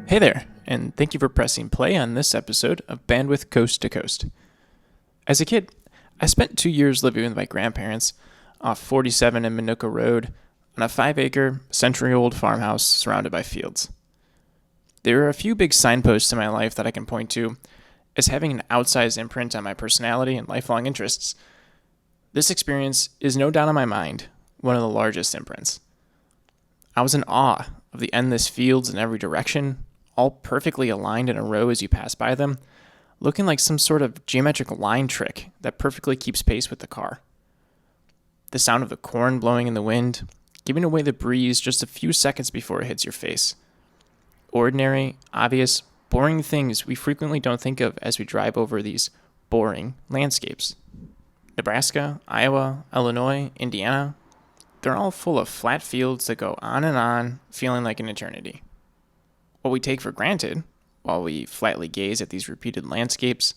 Hey there, and thank you for pressing play on this episode of Bandwidth Coast to Coast. As a kid, I spent 2 years living with my grandparents off 47 and Monoculture Road on a 5-acre, century-old farmhouse surrounded by fields. There are a few big signposts in my life that I can point to as having an outsized imprint on my personality and lifelong interests. This experience is no doubt in my mind one of the largest imprints. I was in awe of the endless fields in every direction, all perfectly aligned in a row as you pass by them, looking like some sort of geometric line trick that perfectly keeps pace with the car. The sound of the corn blowing in the wind, giving away the breeze just a few seconds before it hits your face. Ordinary, obvious, boring things we frequently don't think of as we drive over these boring landscapes. Nebraska, Iowa, Illinois, Indiana, they're all full of flat fields that go on, feeling like an eternity. What we take for granted, while we flatly gaze at these repeated landscapes,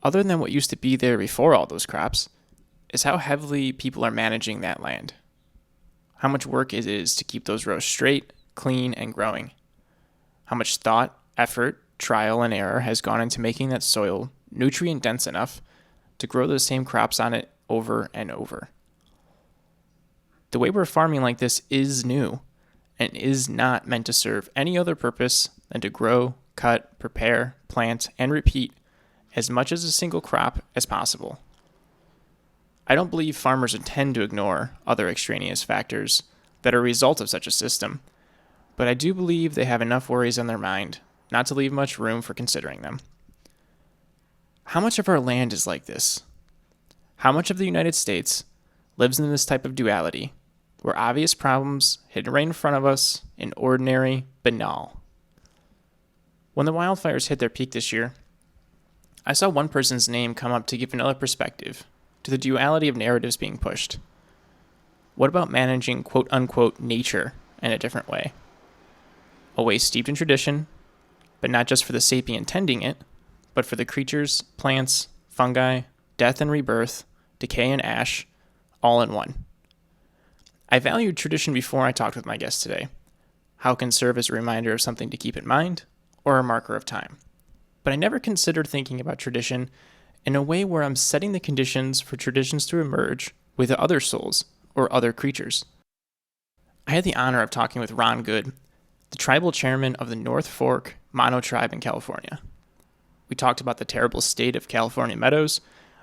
other than what used to be there before all those crops, is how heavily people are managing that land. How much work it is to keep those rows straight, clean, and growing. How much thought, effort, trial, and error has gone into making that soil nutrient dense enough to grow the same crops on it over and over. The way we're farming like this is new, and is not meant to serve any other purpose than to grow, cut, prepare, plant, and repeat as much as a single crop as possible. I don't believe farmers intend to ignore other extraneous factors that are a result of such a system, but I do believe they have enough worries on their mind not to leave much room for considering them. How much of our land is like this? How much of the United States lives in this type of duality, where obvious problems hidden right in front of us in ordinary, banal? When the wildfires hit their peak this year, I saw one person's name come up to give another perspective to the duality of narratives being pushed. What about managing quote-unquote nature in a different way? A way steeped in tradition, but not just for the sapien tending it, but for the creatures, plants, fungi, death and rebirth, decay and ash, all in one. I valued tradition before I talked with my guest today, how it can serve as a reminder of something to keep in mind or a marker of time. But I never considered thinking about tradition in a way where I'm setting the conditions for traditions to emerge with other souls or other creatures. I had the honor of talking with Goode, the Tribal Chairman of the North Fork Mono Tribe in California. We talked about the terrible state of California meadows,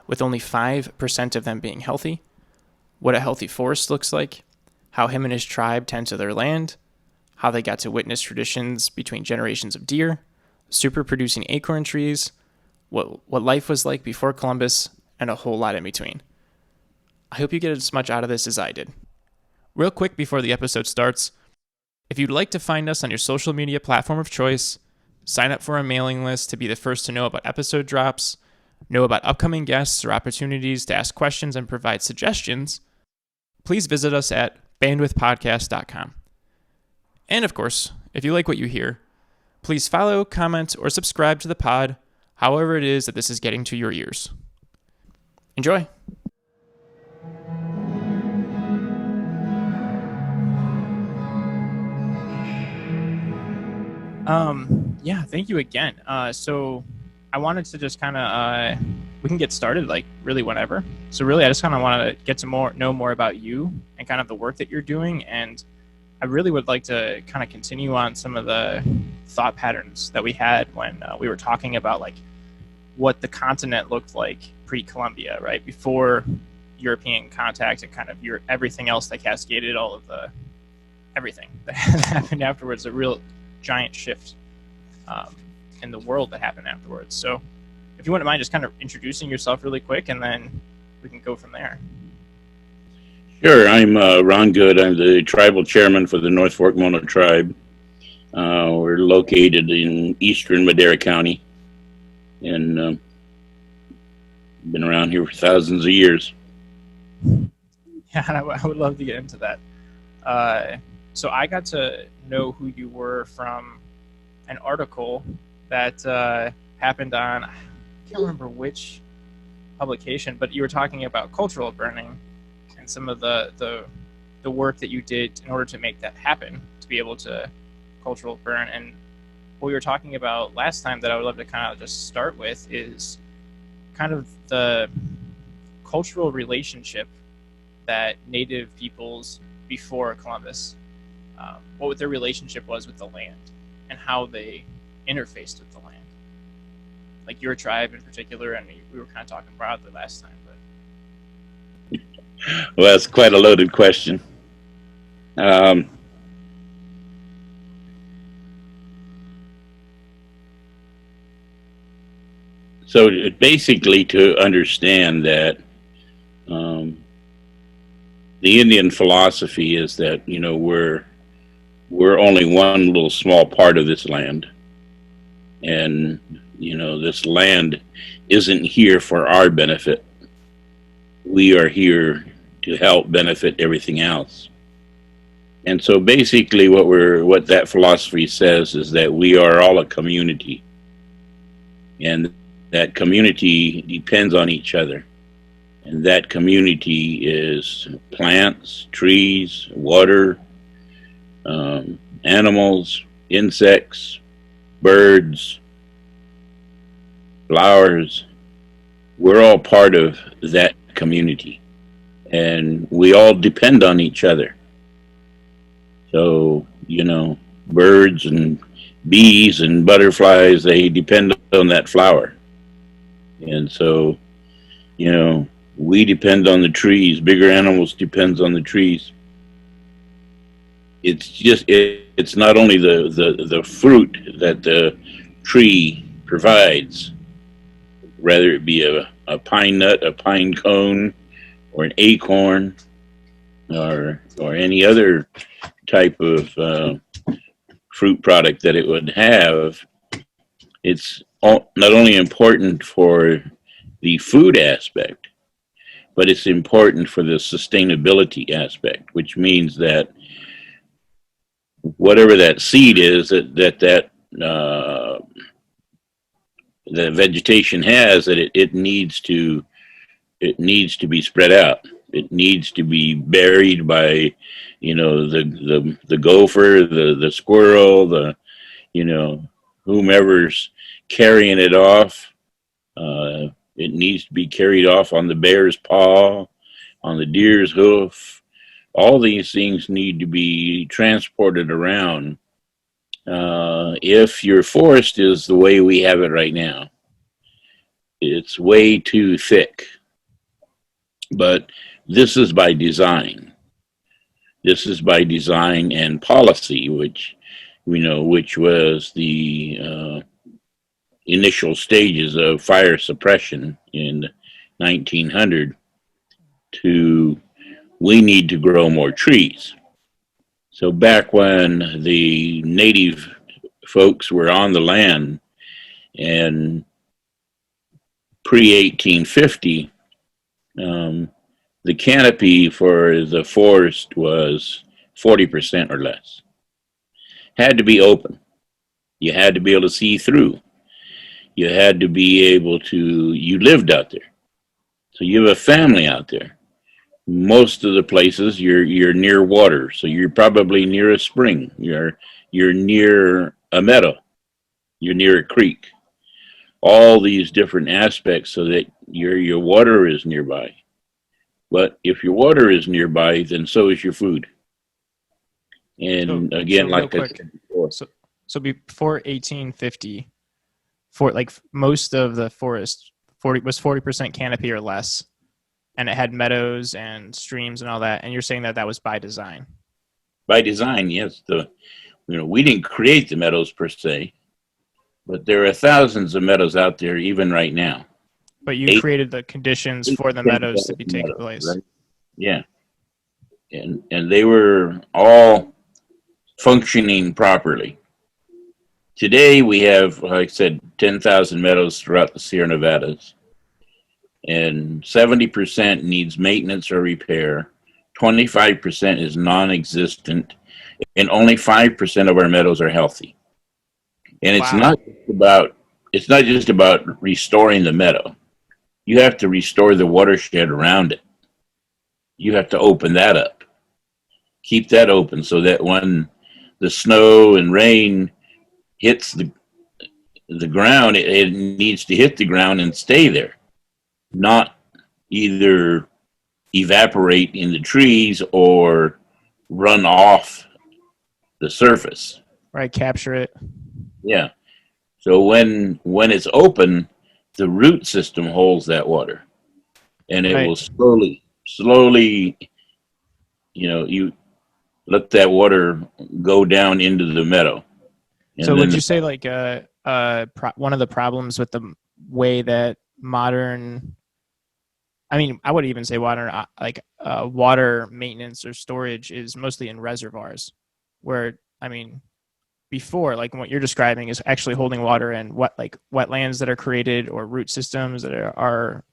with only 5% of them being healthy, what a healthy forest looks like, how him and his tribe tend to their land, how they got to witness traditions between generations of deer, super producing acorn trees, what life was like before Columbus, and a whole lot in between. I hope you get as much out of this as I did. Real quick before the episode starts, if you'd like to find us on your social media platform of choice, sign up for our mailing list to be the first to know about episode drops, know about upcoming guests or opportunities to ask questions and provide suggestions, please visit us at bandwidthpodcast.com. And of course, if you like what you hear, please follow, comment, or subscribe to the pod, however it is that this is getting to your ears. Enjoy! Thank you again. So I wanted to just kind of, we can get started like really whenever. So really, I just kind of want to get to know more about you and kind of the work that you're doing. And I really would like to kind of continue on some of the thought patterns that we had when we were talking about like what the continent looked like pre-Columbia, right? Before European contact and kind of everything else that cascaded, all of the everything that happened afterwards, a real giant shift in the world that happened afterwards. So if you wouldn't mind just kind of introducing yourself really quick, and then we can go from there. Sure. I'm Ron Goode. I'm the Tribal Chairman for the North Fork Mono Tribe. We're located in eastern Madera County, and been around here for thousands of years. Yeah, I would love to get into that. So I got to know who you were from an article that happened on, I can't remember which publication, but you were talking about cultural burning and some of the work that you did in order to make that happen, to be able to cultural burn. And what we were talking about last time that I would love to kind of just start with is kind of the cultural relationship that native peoples before Columbus, what their relationship was with the land and how they interfaced with the land. Like your tribe in particular, and we were kind of talking broadly last time. But Well, that's quite a loaded question. So basically, to understand that the Indian philosophy is that, you know, we're only one little small part of this land, and you know, this land isn't here for our benefit. We are here to help benefit everything else. And so basically what that philosophy says is that we are all a community, and that community depends on each other. And that community is plants, trees, water, animals, insects, birds, flowers. We're all part of that community, and we all depend on each other. So, you know, birds and bees and butterflies, they depend on that flower. And so, you know, we depend on the trees. Bigger animals depends on the trees. It's just, it's not only the fruit that the tree provides, whether it be a pine nut, a pine cone, or an acorn, or any other type of fruit product that it would have. It's not only important for the food aspect, but it's important for the sustainability aspect, which means that whatever that seed is that the vegetation has, that it needs to be spread out. It needs to be buried by, you know, the gopher, the squirrel, the, you know, whomever's carrying it off. It needs to be carried off on the bear's paw, on the deer's hoof. All these things need to be transported around. If your forest is the way we have it right now, it's way too thick. But this is by design. This is by design and policy, which we know, which was the initial stages of fire suppression in 1900 we need to grow more trees. So back when the native folks were on the land and pre-1850, the canopy for the forest was 40% or less. Had to be open. You had to be able to see through. You had to be able to, you lived out there. So you have a family out there. Most of the places you're near water, so you're probably near a spring. You're near a meadow. You're near a creek. All these different aspects so that your water is nearby. But if your water is nearby, then so is your food. And again, like I said before. So before 1850, for like most of the forest, 40% canopy or less, and it had meadows and streams and all that. And you're saying that was by design? By design, yes. We didn't create the meadows per se, but there are thousands of meadows out there even right now. But you created the conditions for the meadows to be taking place. Right? Yeah. And they were all functioning properly. Today we have, like I said, 10,000 meadows throughout the Sierra Nevadas. And 70% needs maintenance or repair. 25% is non-existent. And only 5% of our meadows are healthy. And it's not just about restoring the meadow. You have to restore the watershed around it. You have to open that up. Keep that open so that when the snow and rain hits the ground, it needs to hit the ground and stay there, not either evaporate in the trees or run off the surface. Right, capture it. Yeah. So when it's open, the root system holds that water, and it will slowly, you let that water go down into the meadow. And so then would you say like one of the problems with the way that modern, I mean, I would even say water maintenance or storage is mostly in reservoirs, where, I mean, before, like what you're describing is actually holding water in wetlands that are created, or root systems that are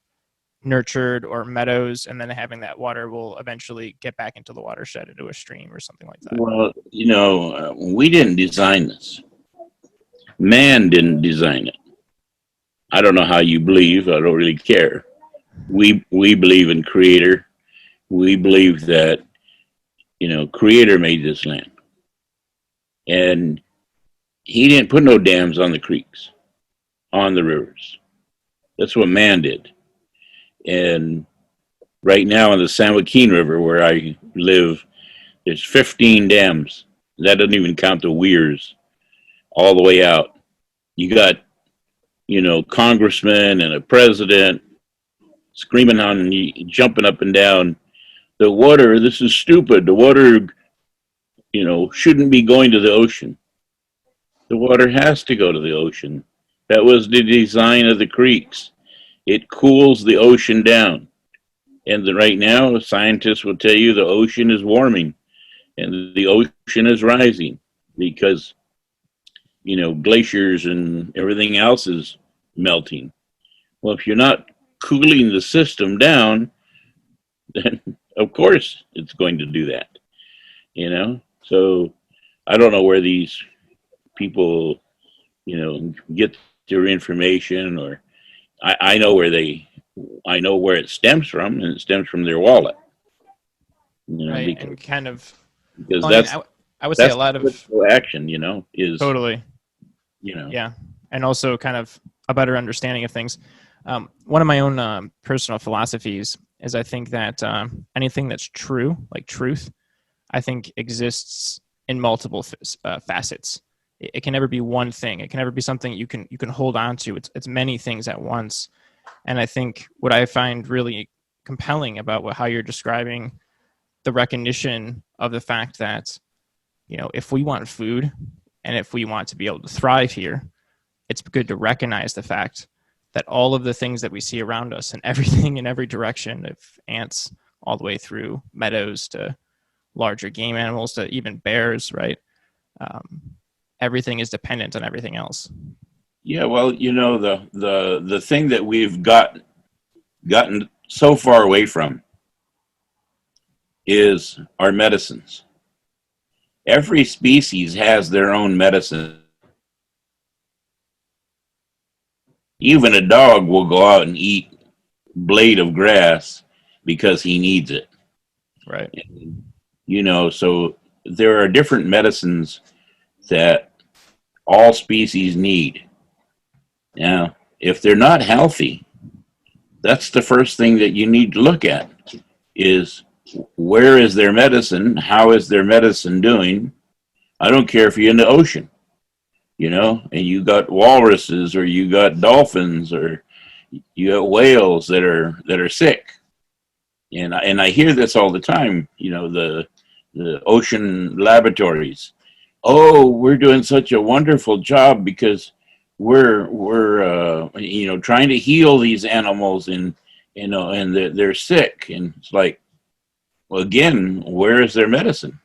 nurtured, or meadows, and then having that water will eventually get back into the watershed, into a stream or something like that. Well, we didn't design this. Man didn't design it. I don't know how you believe. I don't really care. We believe in Creator. We believe that, Creator made this land. And he didn't put no dams on the creeks, on the rivers. That's what man did. And right now in the San Joaquin River, where I live, there's 15 dams. That doesn't even count the weirs all the way out. You got, congressmen and a president screaming on you, jumping up and down. The water, this is stupid. The water, shouldn't be going to the ocean. The water has to go to the ocean. That was the design of the creeks. It cools the ocean down. And right now, scientists will tell you the ocean is warming and the ocean is rising because, glaciers and everything else is melting. Well, if you're not cooling the system down, then of course it's going to do that, So I don't know where these people, get their information, or I know where it stems from, and it stems from their wallet. Right, because, and kind of, because I would say a lot of action, is totally, yeah, and also kind of a better understanding of things. One of my own personal philosophies is I think that anything that's true, like truth, I think exists in multiple facets. It can never be one thing. It can never be something you can hold on to. It's many things at once. And I think what I find really compelling about how you're describing the recognition of the fact that, if we want food and if we want to be able to thrive here, it's good to recognize the fact that all of the things that we see around us and everything in every direction, of ants all the way through meadows to larger game animals to even bears, right? Everything is dependent on everything else. Yeah, well, the thing that we've gotten so far away from is our medicines. Every species has their own medicine. Even a dog will go out and eat blade of grass because he needs it. Right. So there are different medicines that all species need. Now, if they're not healthy, that's the first thing that you need to look at is, where is their medicine? How is their medicine doing? I don't care if you're in the ocean, and you got walruses, or you got dolphins, or you got whales that are sick. And I hear this all the time, the ocean laboratories. Oh, we're doing such a wonderful job because we're trying to heal these animals, and they're sick. And it's like, well, again, where is their medicine?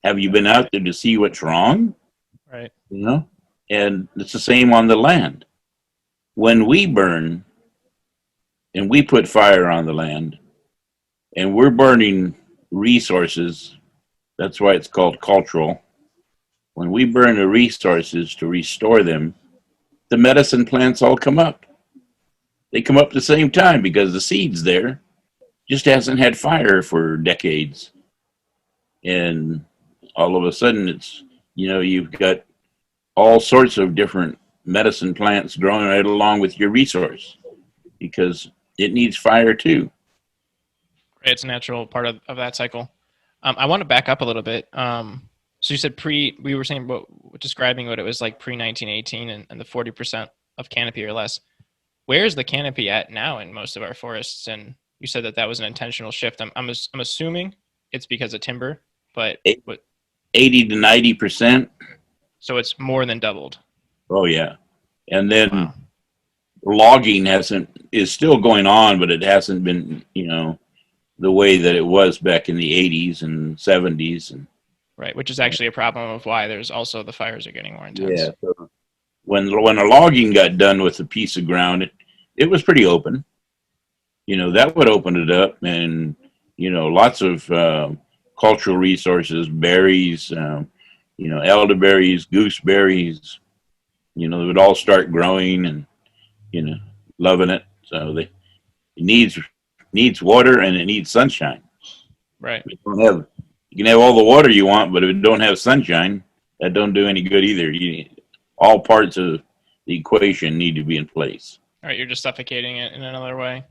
Have you been out there to see what's wrong? Right. And it's the same on the land. When we burn and we put fire on the land and we're burning resources, that's why it's called cultural. When we burn the resources to restore them, the medicine plants all come up. They come up at the same time because the seed's there, just hasn't had fire for decades. And all of a sudden it's, you've got all sorts of different medicine plants growing right along with your resource, because it needs fire too. It's a natural part of that cycle. I want to back up a little bit. So you said we were saying describing what it was like pre 1918 and the 40% of canopy or less. Where's the canopy at now in most of our forests? And you said that was an intentional shift. I'm assuming it's because of timber, but 80 to 90%. So it's more than doubled. Oh yeah, and then logging is still going on, but it hasn't been the way that it was back in the 80s and 70s. And right, which is actually a problem of why there's also the fires are getting more intense. Yeah, so when the logging got done with a piece of ground, it was pretty open. That would open it up, and lots of cultural resources, berries, elderberries, gooseberries, they would all start growing and loving it. So it needs water, and it needs sunshine. Right. You can have all the water you want, but if it don't have sunshine, that don't do any good either. All parts of the equation need to be in place. All right, you're just suffocating it in another way.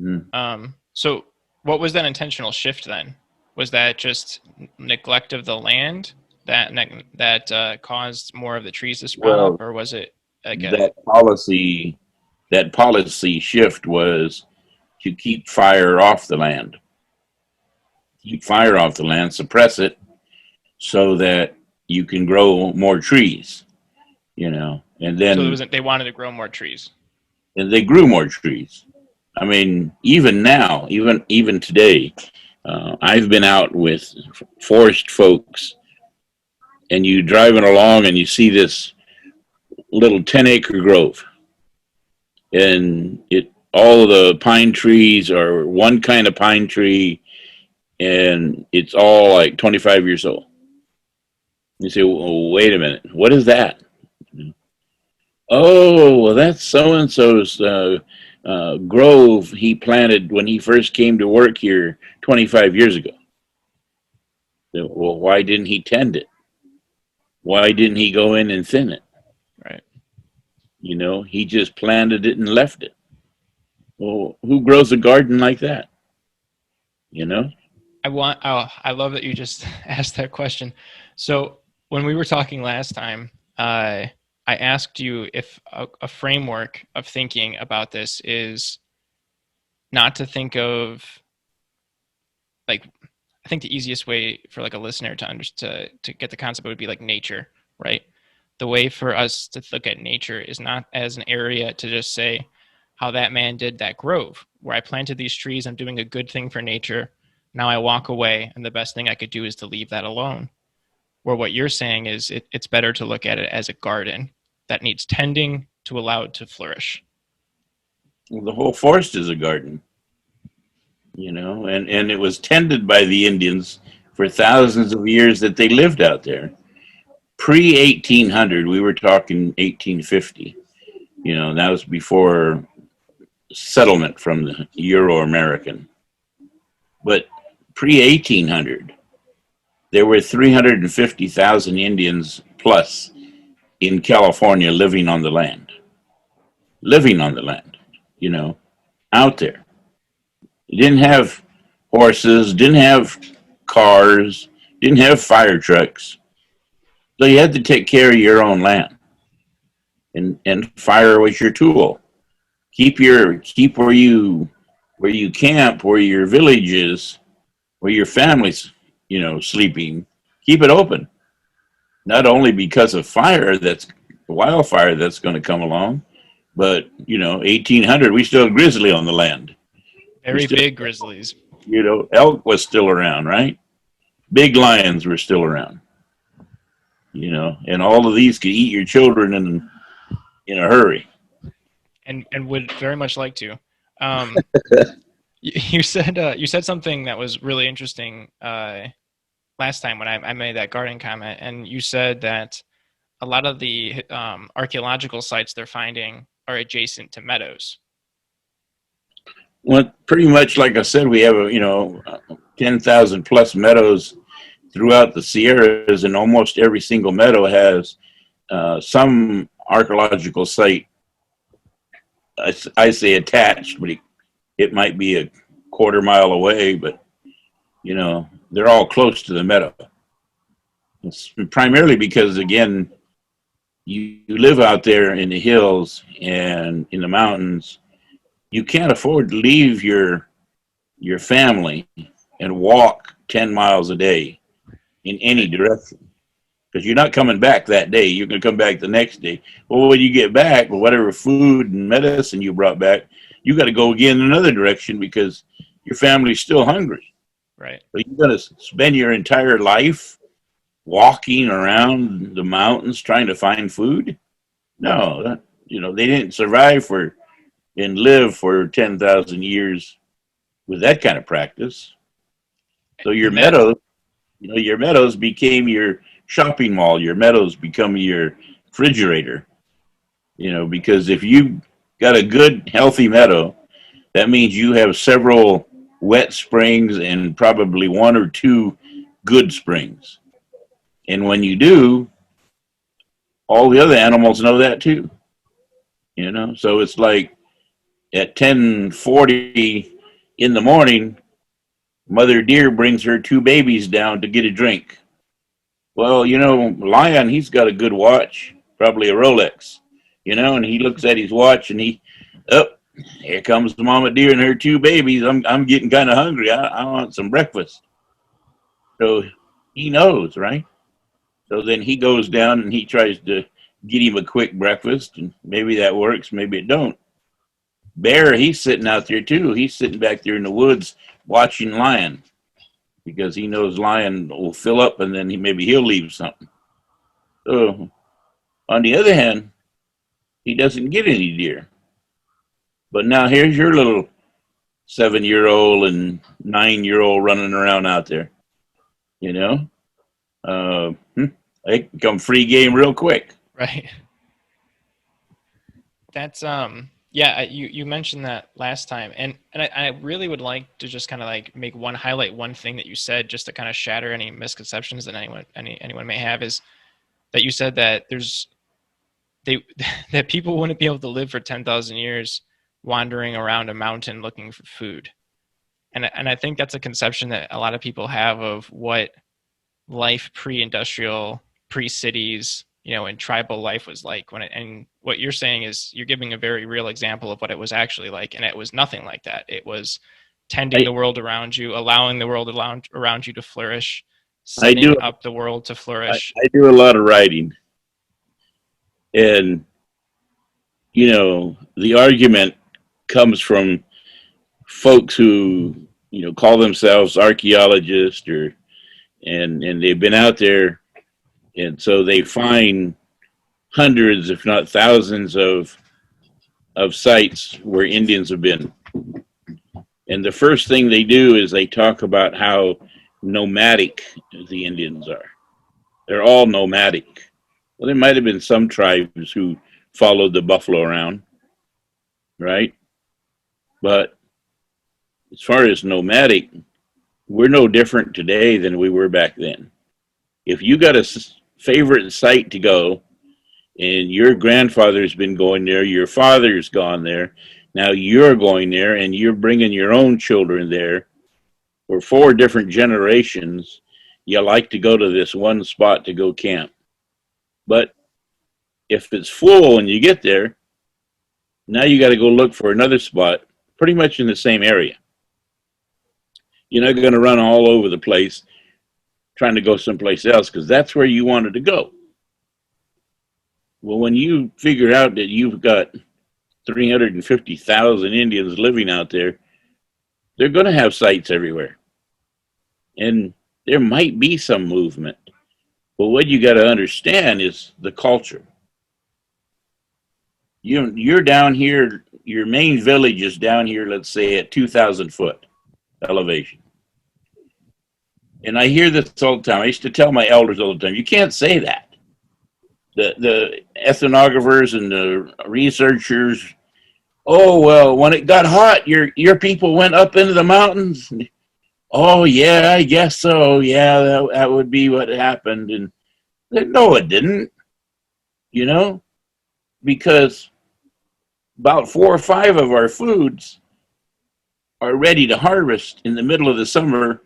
Mm. So what was that intentional shift then? Was that just neglect of the land that caused more of the trees to sprout up, or was it that policy shift was to keep fire off the land, suppress it, so that you can grow more trees, and then so they wanted to grow more trees, and they grew more trees. I mean, even now, even today, I've been out with forest folks, and you driving along and you see this little 10-acre grove, and all the pine trees are one kind of pine tree, and it's all like 25 years old. You say, well, wait a minute, what is that? Oh, well, that's so-and-so's grove he planted when he first came to work here 25 years ago. Well, why didn't he tend it? Why didn't he go in and thin it? Right. He just planted it and left it. Well, who grows a garden like that? I love that you just asked that question. So when we were talking last time, I asked you if a framework of thinking about this is not to think of, like, I think the easiest way for like a listener to get the concept would be like nature, right? The way for us to look at nature is not as an area to just say how that man did that grove where I planted these trees. I'm doing a good thing for nature. Now I walk away, and the best thing I could do is to leave that alone. Where what you're saying is it's better to look at it as a garden that needs tending to allow it to flourish. Well, the whole forest is a garden, and it was tended by the Indians for thousands of years that they lived out there. Pre-1800, we were talking 1850, that was before settlement from the Euro-American. But pre-1800, there were 350,000 Indians plus in California living on the land, out there. You didn't have horses, didn't have cars, didn't have fire trucks. So you had to take care of your own land. And fire was your tool. Keep where you camp, where your village is, where your family's, sleeping. Keep it open. Not only because of wildfire that's going to come along, but 1800 we still had grizzly on the land. Very big grizzlies. Elk was still around, right? Big lions were still around. And all of these could eat your children in a hurry. And would very much like to. You said something that was really interesting last time when I made that garden comment, and you said that a lot of the archaeological sites they're finding are adjacent to meadows. Well, pretty much like I said, we have 10,000 plus meadows throughout the Sierras, and almost every single meadow has some archaeological site, I say attached, but it might be a quarter mile away, but they're all close to the meadow. It's primarily because, again, you live out there in the hills and in the mountains. You can't afford to leave your family and walk 10 miles a day in any direction, because you're not coming back that day. You're going to come back the next day. Well, when you get back, with whatever food and medicine you brought back, you got to go again in another direction because your family's still hungry. Right. So you're going to spend your entire life walking around the mountains trying to find food? No, they didn't survive and live for 10,000 years with that kind of practice. So your meadows became your shopping mall. Your meadows become your refrigerator. Because if you got a good, healthy meadow, that means you have several wet springs and probably one or two good springs. And when you do, all the other animals know that too. So it's like at 10:40 in the morning, Mother Deer brings her two babies down to get a drink. Well, Lion, he's got a good watch, probably a Rolex, and he looks at his watch and here comes Mama Deer and her two babies. I'm getting kind of hungry. I want some breakfast. So he knows, right? So then he goes down and he tries to get him a quick breakfast, and maybe that works, maybe it don't. Bear, he's sitting out there too. He's sitting back there in the woods watching Lion, because he knows Lion will fill up and then maybe he'll leave something. So on the other hand, he doesn't get any deer. But now here's your little 7-year-old and 9-year-old running around out there. They become free game real quick. Right. That's yeah, you mentioned that last time, and I really would like to just kind of like highlight one thing that you said, just to kind of shatter any misconceptions that anyone may have, is that you said that that people wouldn't be able to live for 10,000 years wandering around a mountain looking for food. And I think that's a conception that a lot of people have of what life pre-industrial, pre-cities, and tribal life was like. And what you're saying is you're giving a very real example of what it was actually like, and it was nothing like that. It was tending the world around you, allowing the world around you to flourish, setting up the world to flourish. I do a lot of writing, and the argument comes from folks who call themselves archaeologists, and they've been out there, and so they find hundreds, if not thousands, of sites where Indians have been. And the first thing they do is they talk about how nomadic the Indians are. They're all nomadic. Well, there might have been some tribes who followed the buffalo around, right? But as far as nomadic, we're no different today than we were back then. If you got a favorite site to go, and your grandfather's been going there, your father's gone there, now you're going there, and you're bringing your own children there, for 4 different generations, you like to go to this one spot to go camp. But if it's full and you get there, now you got to go look for another spot pretty much in the same area. You're not going to run all over the place trying to go someplace else, because that's where you wanted to go. Well, when you figure out that you've got 350,000 Indians living out there, they're going to have sites everywhere. And there might be some movement. But what you got to understand is the culture. You're down here, your main village is down here, let's say at 2,000 foot elevation. And I hear this all the time. I used to tell my elders all the time, you can't say that. The ethnographers and the researchers, oh, well, when it got hot, your people went up into the mountains. Oh, yeah, I guess so. Yeah, that would be what happened. And no, it didn't. you know, because about 4 or 5 of our foods are ready to harvest in the middle of the summer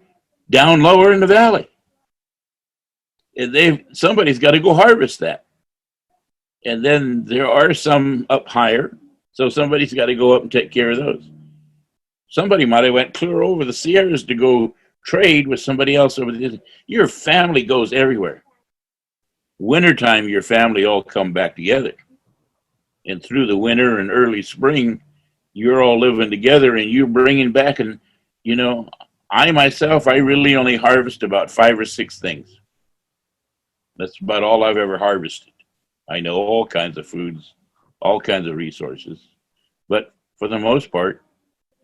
down lower in the valley. And somebody's got to go harvest that. And then there are some up higher, so somebody's got to go up and take care of those. Somebody might have went clear over the Sierras to go trade with somebody else over there. Your family goes everywhere. Wintertime, your family all come back together. And through the winter and early spring, you're all living together and you're bringing back. And, you know, I myself, I really only harvest about 5 or 6 things. That's about all I've ever harvested. I know all kinds of foods, all kinds of resources. But for the most part,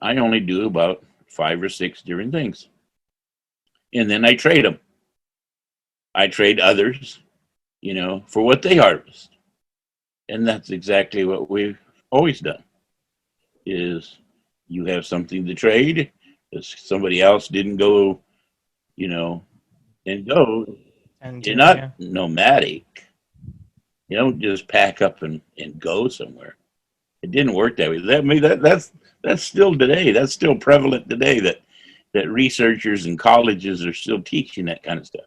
I only do about 5 or 6 different things. And then I trade them. I trade others, you know, for what they harvest. And that's exactly what we've always done, is you have something to trade. If somebody else didn't go, you know, and go, And you're not nomadic. You don't just pack up and go somewhere. It didn't work that way. That's still today. That's still prevalent today, that researchers and colleges are still teaching that kind of stuff.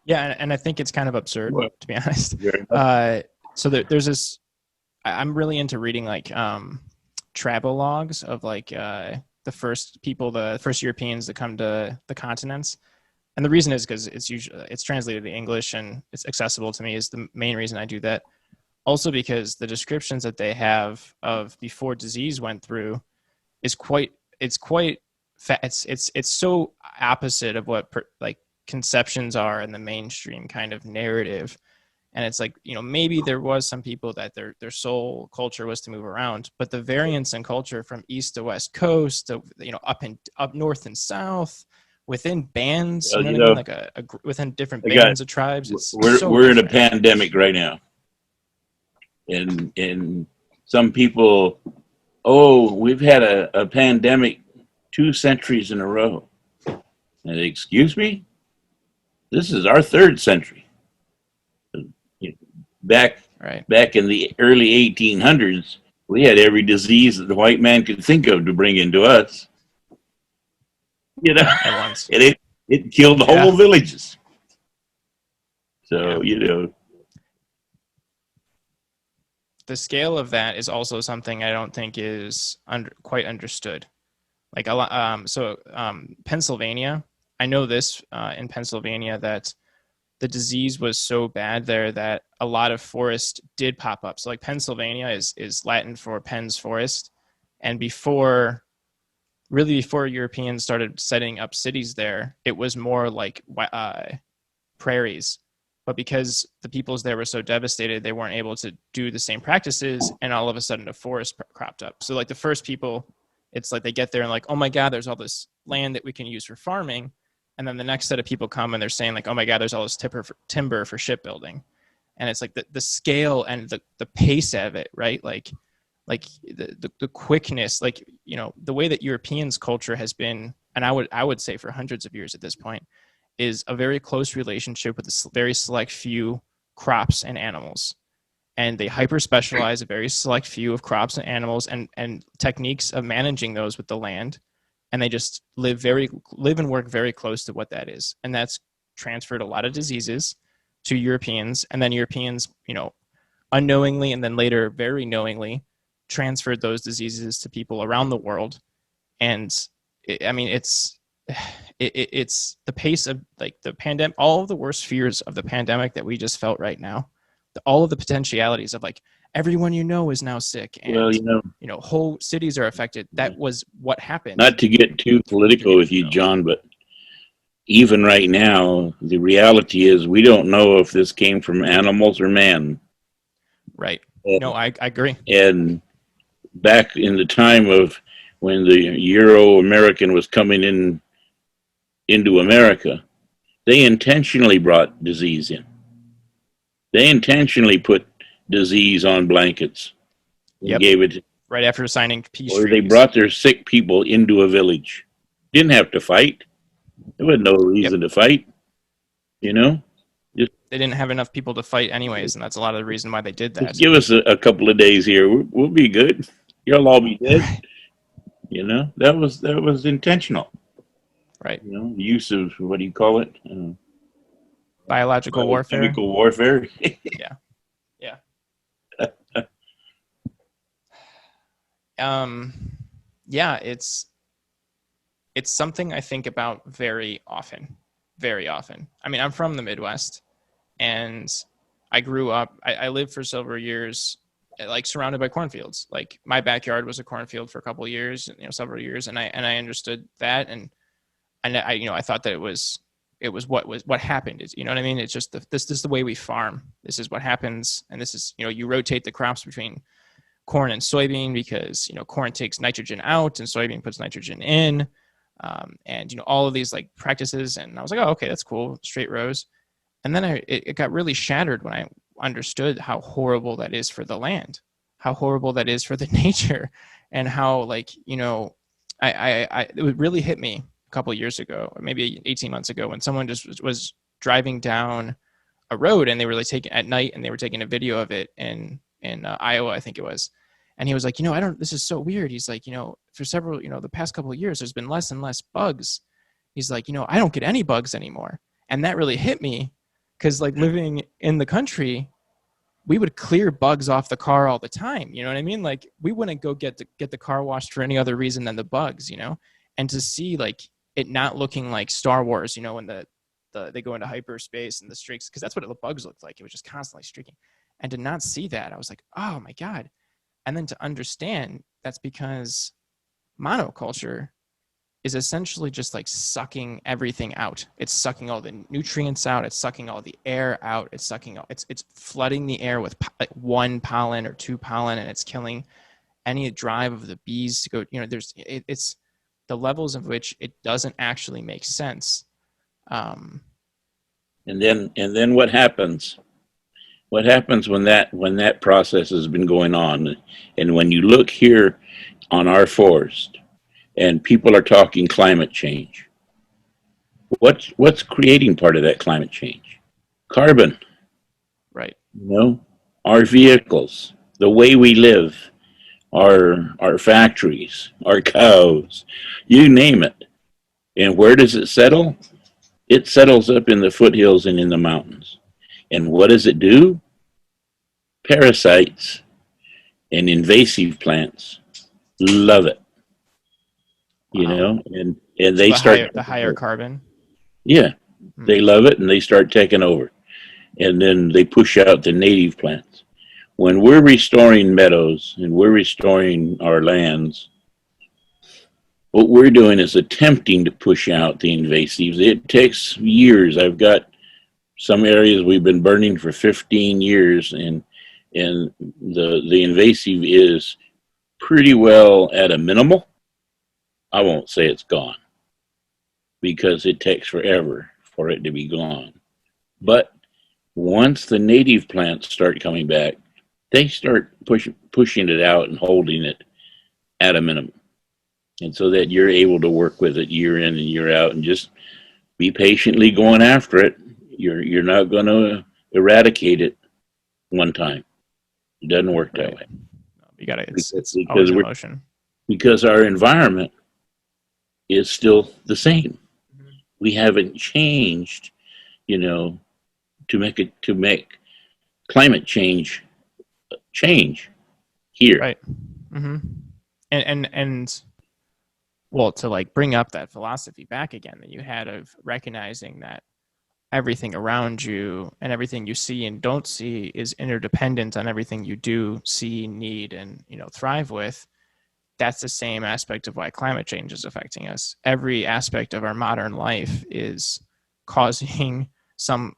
Yeah, and I think it's kind of absurd, to be honest. Very So there's this. I'm really into reading like travel logs of like the first Europeans that come to the continents, and the reason is because it's translated to English and it's accessible to me is the main reason I do that. Also because the descriptions that they have of before disease went through is it's so opposite of what like conceptions are in the mainstream kind of narrative. And it's like, you know, maybe there was some people that their sole culture was to move around, but the variance in culture from east to west coast to, you know, up north and south within bands, you know what I mean? Like within different bands of tribes. We're in a pandemic right now. And some people, we've had a pandemic 2 centuries in a row. And excuse me, this is our 3rd century. Back in the early 1800s, we had every disease that the white man could think of to bring into us. You know, and it killed whole villages. So, you know. The scale of that is also something I don't think is quite understood. Like a lot, Pennsylvania, I know this in Pennsylvania that the disease was so bad there that a lot of forest did pop up. So like Pennsylvania is Latin for Penn's forest. And before Europeans started setting up cities there, it was more like prairies. But because the peoples there were so devastated, they weren't able to do the same practices, and all of a sudden a forest cropped up. So like the first people, it's like they get there and like, oh my God, there's all this land that we can use for farming. And then the next set of people come and they're saying like, oh my God, there's all this timber for shipbuilding. And it's like the scale and the pace of it, right? Like the quickness, like, you know, the way that Europeans' culture has been, and I would say for hundreds of years at this point, is a very close relationship with a very select few crops and animals. And they hyper specialize a very select few of crops and animals and techniques of managing those with the land. And they just live and work very close to what that is. And that's transferred a lot of diseases to Europeans. And then Europeans, you know, unknowingly and then later very knowingly transferred those diseases to people around the world. And it's the pace of like the pandemic, all of the worst fears of the pandemic that we just felt right now, all of the potentialities of like everyone you know is now sick and you know whole cities are affected. That was what happened. Not to get too political with you, John, but even right now, the reality is we don't know if this came from animals or man. Right. No, I agree. And back in the time of when the Euro-American was coming into America, they intentionally brought disease in. They intentionally put disease on blankets and gave it right after signing peace treaties. Or they treaties. brought their sick people into a village. Didn't have to fight. There was no reason to fight, you know. Just, They didn't have enough people to fight anyways, and that's a lot of the reason why they did just that. give us a couple of days here. We'll be good. You'll all be dead. You know, that was intentional. Right. You know, the use of what do you call it? Biological warfare. Chemical warfare. Yeah. Yeah. Yeah, it's something I think about very often. Very often. I mean, I'm from the Midwest, and I grew up, I lived for several years like surrounded by cornfields. Like my backyard was a cornfield for a couple of years, several years, and I understood that, and I thought that it was what happened. Is, you know what I mean? It's just this is the way we farm. This is what happens, and this is, you rotate the crops between corn and soybean because corn takes nitrogen out and soybean puts nitrogen in, and all of these like practices. And I was like, oh, okay, that's cool, straight rows. And then it got really shattered when I understood how horrible that is for the land, how horrible that is for the nature, and how it really hit me a couple of years ago, or maybe 18 months ago, when someone just was driving down a road and they were like taking at night and they were taking a video of it in Iowa, I think it was. And he was like, this is so weird. He's like, for several, the past couple of years, there's been less and less bugs. He's like, I don't get any bugs anymore. And that really hit me because like living in the country, we would clear bugs off the car all the time. You know what I mean? Like we wouldn't go get the car washed for any other reason than the bugs, and to see like it not looking like Star Wars, when they go into hyperspace and the streaks, because that's what the bugs looked like. It was just constantly streaking. And to not see that, I was like, oh my God. And then to understand that's because monoculture is essentially just like sucking everything out. It's sucking all the nutrients out. It's sucking all the air out. It's flooding the air with like one pollen or two pollen, and it's killing any drive of the bees to go. It's the levels of which it doesn't actually make sense. And then what happens? What happens when that process has been going on, and when you look here on our forest, and people are talking climate change? What's creating part of that climate change? Carbon. Right. Our vehicles, the way we live, our factories, our cows, you name it. And where does it settle? It settles up in the foothills and in the mountains. And what does it do? Parasites and invasive plants love it. Wow. And they start the higher carbon. Yeah, they love it, and they start taking over. And then they push out the native plants. When we're restoring meadows and we're restoring our lands, what we're doing is attempting to push out the invasives. It takes years. I've got some areas we've been burning for 15 years, and the invasive is pretty well at a minimal. I won't say it's gone, because it takes forever for it to be gone. But once the native plants start coming back, they start pushing it out and holding it at a minimum. And so that you're able to work with it year in and year out and just be patiently going after it. You're not going to eradicate it one time. It doesn't work that way. You got to, it's always in motion. Because our environment is still the same. Mm-hmm. We haven't changed, to make climate change here. Right. Mm-hmm. And well, to like bring up that philosophy back again that you had of recognizing that everything around you and everything you see and don't see is interdependent on everything you do see, need, and thrive with. That's the same aspect of why climate change is affecting us. Every aspect of our modern life is causing some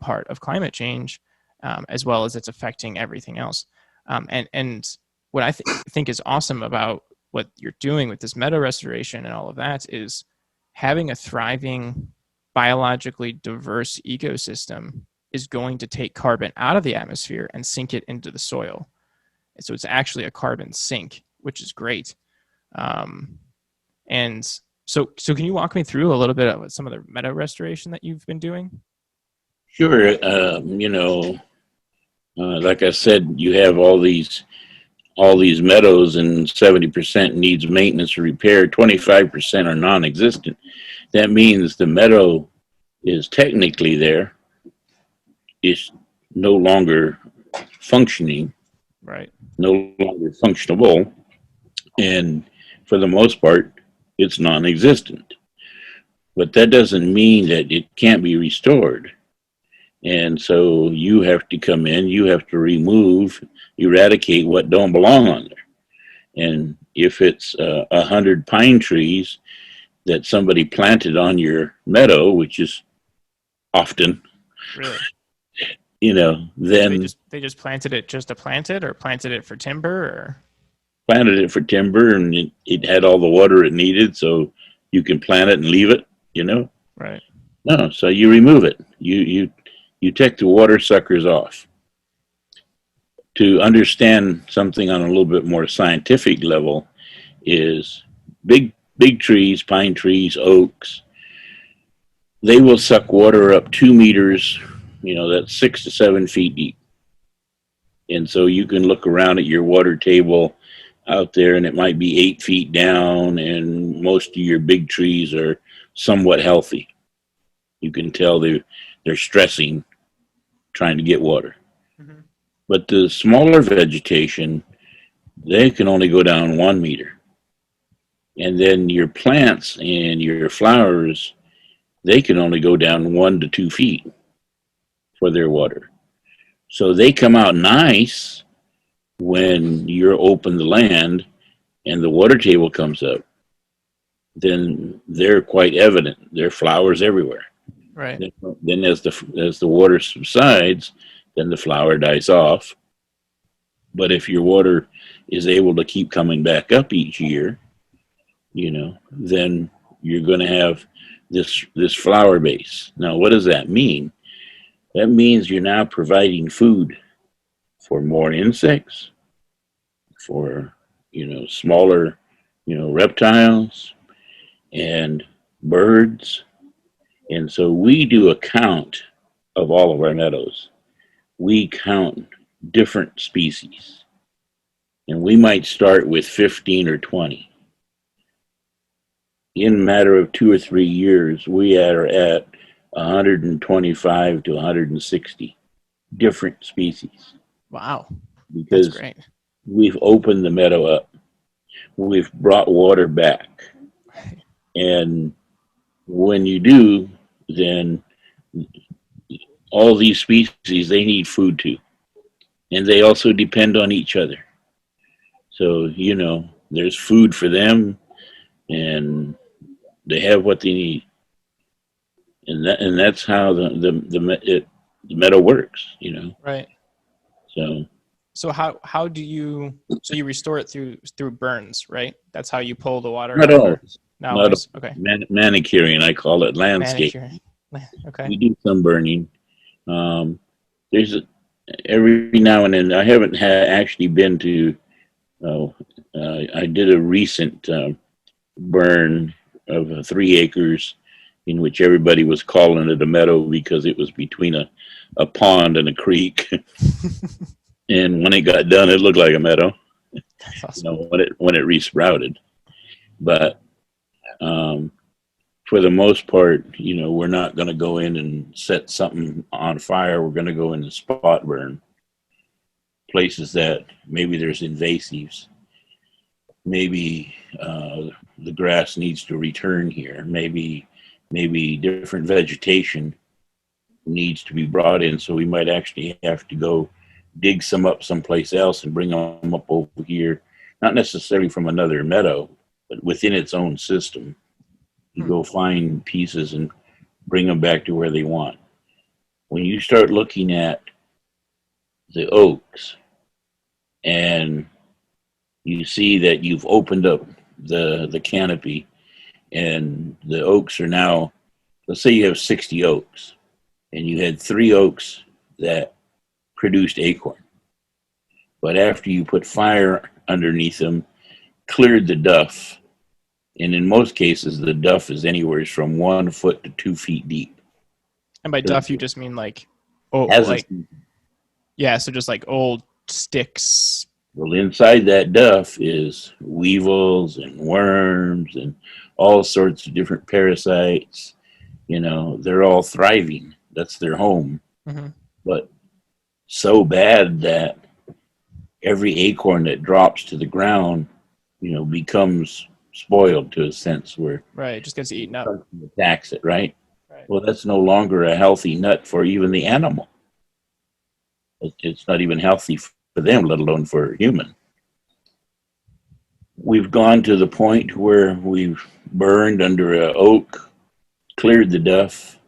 part of climate change, as well as it's affecting everything else. And what I think is awesome about what you're doing with this meadow restoration and all of that is having a thriving, biologically diverse ecosystem is going to take carbon out of the atmosphere and sink it into the soil. And so it's actually a carbon sink, which is great. And so can you walk me through a little bit of some of the meadow restoration that you've been doing? Sure. Like I said, you have all these meadows, and 70% needs maintenance or repair. 25% are non-existent. That means the meadow is technically there, is no longer functioning, Right. no longer functionable, and for the most part, it's non-existent. But that doesn't mean that it can't be restored. And so you have to come in, you have to eradicate what don't belong on there. And if it's 100 pine trees that somebody planted on your meadow, which is often, Really? So they then just planted it just to plant it, or planted it for timber, or planted it for timber, and it had all the water it needed, so you can plant it and leave it. right. No, so you remove it. You take the water suckers off. To understand something on a little bit more scientific level is big trees, pine trees, oaks, they will suck water up 2 meters, that's 6 to 7 feet deep. And so you can look around at your water table out there, and it might be 8 feet down, and most of your big trees are somewhat healthy. You can tell they're stressing trying to get water. Mm-hmm. But the smaller vegetation, they can only go down 1 meter. And then your plants and your flowers, they can only go down 1 to 2 feet for their water. So they come out nice when you're open the land and the water table comes up. Then they're quite evident. There are flowers everywhere. Right. Then as the water subsides, then the flower dies off. But if your water is able to keep coming back up each year, then you're going to have this flower base. Now, what does that mean? That means you're now providing food for more insects, for smaller reptiles and birds. And so we do a count of all of our meadows. We count different species, and we might start with 15 or 20. In a matter of 2 or 3 years, we are at 125 to 160 different species. Wow. Because that's great. We've opened the meadow up. We've brought water back. And when you do, then all these species, they need food too. And they also depend on each other. So, there's food for them, and they have what they need. And that's how the meadow works, Right. So how do you restore it through burns, right? That's how you pull the water Not out? always. Not Not always. Okay. Manicuring, I call it, landscape. Manicuring. Okay. We do some burning. There's every now and then. I haven't actually been to. I did a recent burn of 3 acres, in which everybody was calling it a meadow because it was between a pond and a creek. And when it got done, it looked like a meadow. That's awesome. When it resprouted. But for the most part, we're not going to go in and set something on fire. We're going to go in and spot burn places that maybe there's invasives. Maybe the grass needs to return here. Maybe different vegetation needs to be brought in. So we might actually have to go dig some up someplace else and bring them up over here. Not necessarily from another meadow, but within its own system. You go find pieces and bring them back to where they want. When you start looking at the oaks and you see that you've opened up the canopy, and the oaks are now, let's say you have 60 oaks, and you had 3 oaks that produced acorn. But after you put fire underneath them, cleared the duff, and in most cases, the duff is anywhere from 1 foot to 2 feet deep. And by So duff, you just mean like, oh, has like, yeah, so just like old sticks. well, inside that duff is weevils and worms and all sorts of different parasites. You know, they're all thriving. That's their home. Mm-hmm. But so bad that every acorn that drops to the ground, you know, becomes spoiled to a sense where Right, it just gets eaten up. something attacks it, right? Right. Well, that's no longer a healthy nut for even the animal. It's not even healthy for them, let alone for a human. We've gone to the point where we've burned under an oak, cleared the duff,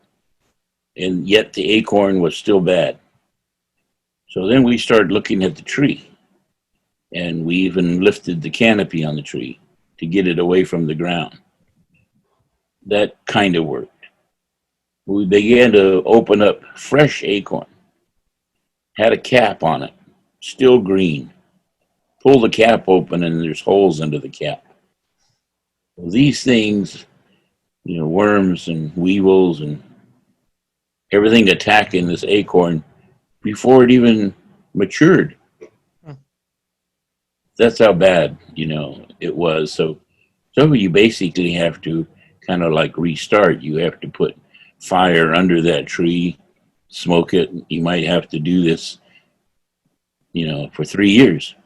and yet the acorn was still bad. So then we started looking at the tree, and we even lifted the canopy on the tree to get it away from the ground. That kind of worked. We began to open up fresh acorn, had a cap on it, still green. Pull the cap open and there's holes under the cap. Well, these things, you know, worms and weevils and everything attacking this acorn before it even matured. Hmm. That's how bad, you know, it was. So you basically have to kind of like restart. You have to put fire under that tree, smoke it. You might have to do this, you know, for 3 years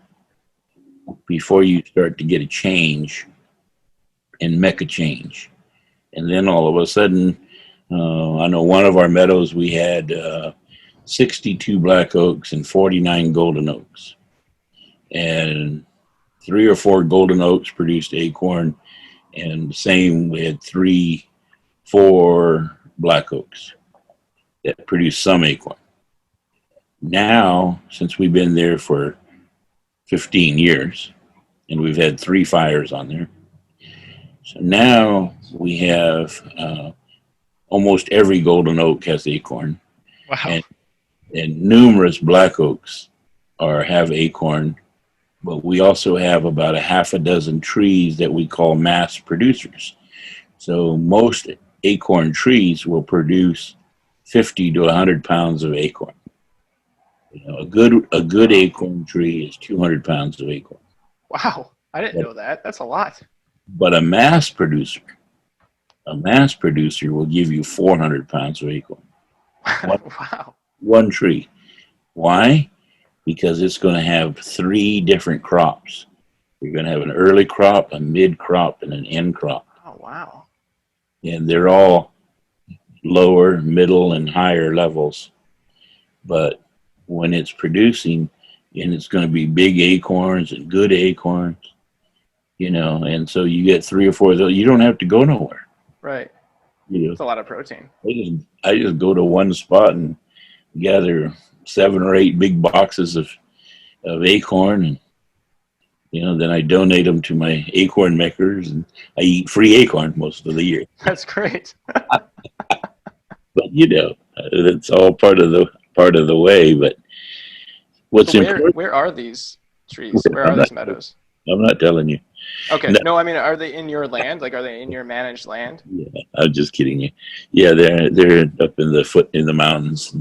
before you start to get a change and make a change. And then all of a sudden, I know one of our meadows, we had 62 black oaks and 49 golden oaks. And 3 or 4 golden oaks produced acorn, and the same, we had 3, 4 black oaks that produced some acorn. Now, since we've been there for 15 years, and we've had 3 fires on there, so now we have almost every golden oak has acorn. Wow. And numerous black oaks have acorn, but we also have about a half a dozen trees that we call mass producers. So most acorn trees will produce 50 to 100 pounds of acorn. You know, a good acorn tree is 200 pounds of acorn. Wow. I didn't know that. That's a lot. But a mass producer will give you 400 pounds of acorn. Wow. One tree. Why? Because it's going to have 3 different crops. You're going to have an early crop, a mid crop, and an end crop. Oh, wow. And they're all lower, middle, and higher levels. But when it's producing, and it's going to be big acorns and good acorns, you know, and so you get 3 or 4 of those. You don't have to go nowhere. Right. You know, It's a lot of protein. I just go to one spot and gather 7 or 8 big boxes of acorn, and you know, then I donate them to my acorn makers, and I eat free acorn most of the year. That's great. But you know, that's all part of the way. But what's important? Where are these trees? Where are these meadows? I'm not telling you. Okay. No, I mean, are they in your land? Like, are they in your managed land? Yeah, I'm just kidding you. Yeah, they're up in the mountains.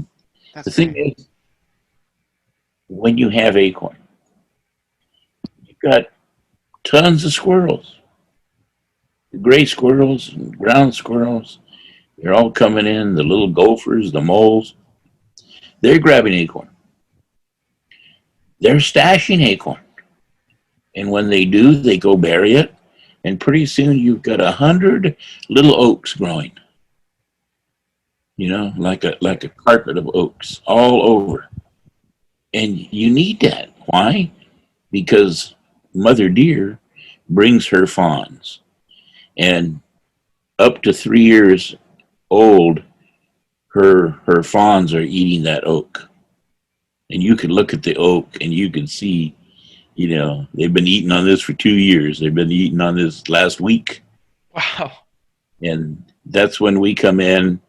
That's the thing great. is, when you have acorn, you've got tons of squirrels. The gray squirrels and ground squirrels, they're all coming in. The little gophers, the moles, they're grabbing acorn. They're stashing acorn. And when they do, they go bury it. And pretty soon you've got 100 little oaks growing. You know, like a carpet of oaks all over. And you need that. Why? Because Mother Deer brings her fawns. And up to 3 years old, her fawns are eating that oak. And you can look at the oak and you can see, you know, they've been eating on this for 2 years. They've been eating on this last week. Wow. And that's when we come in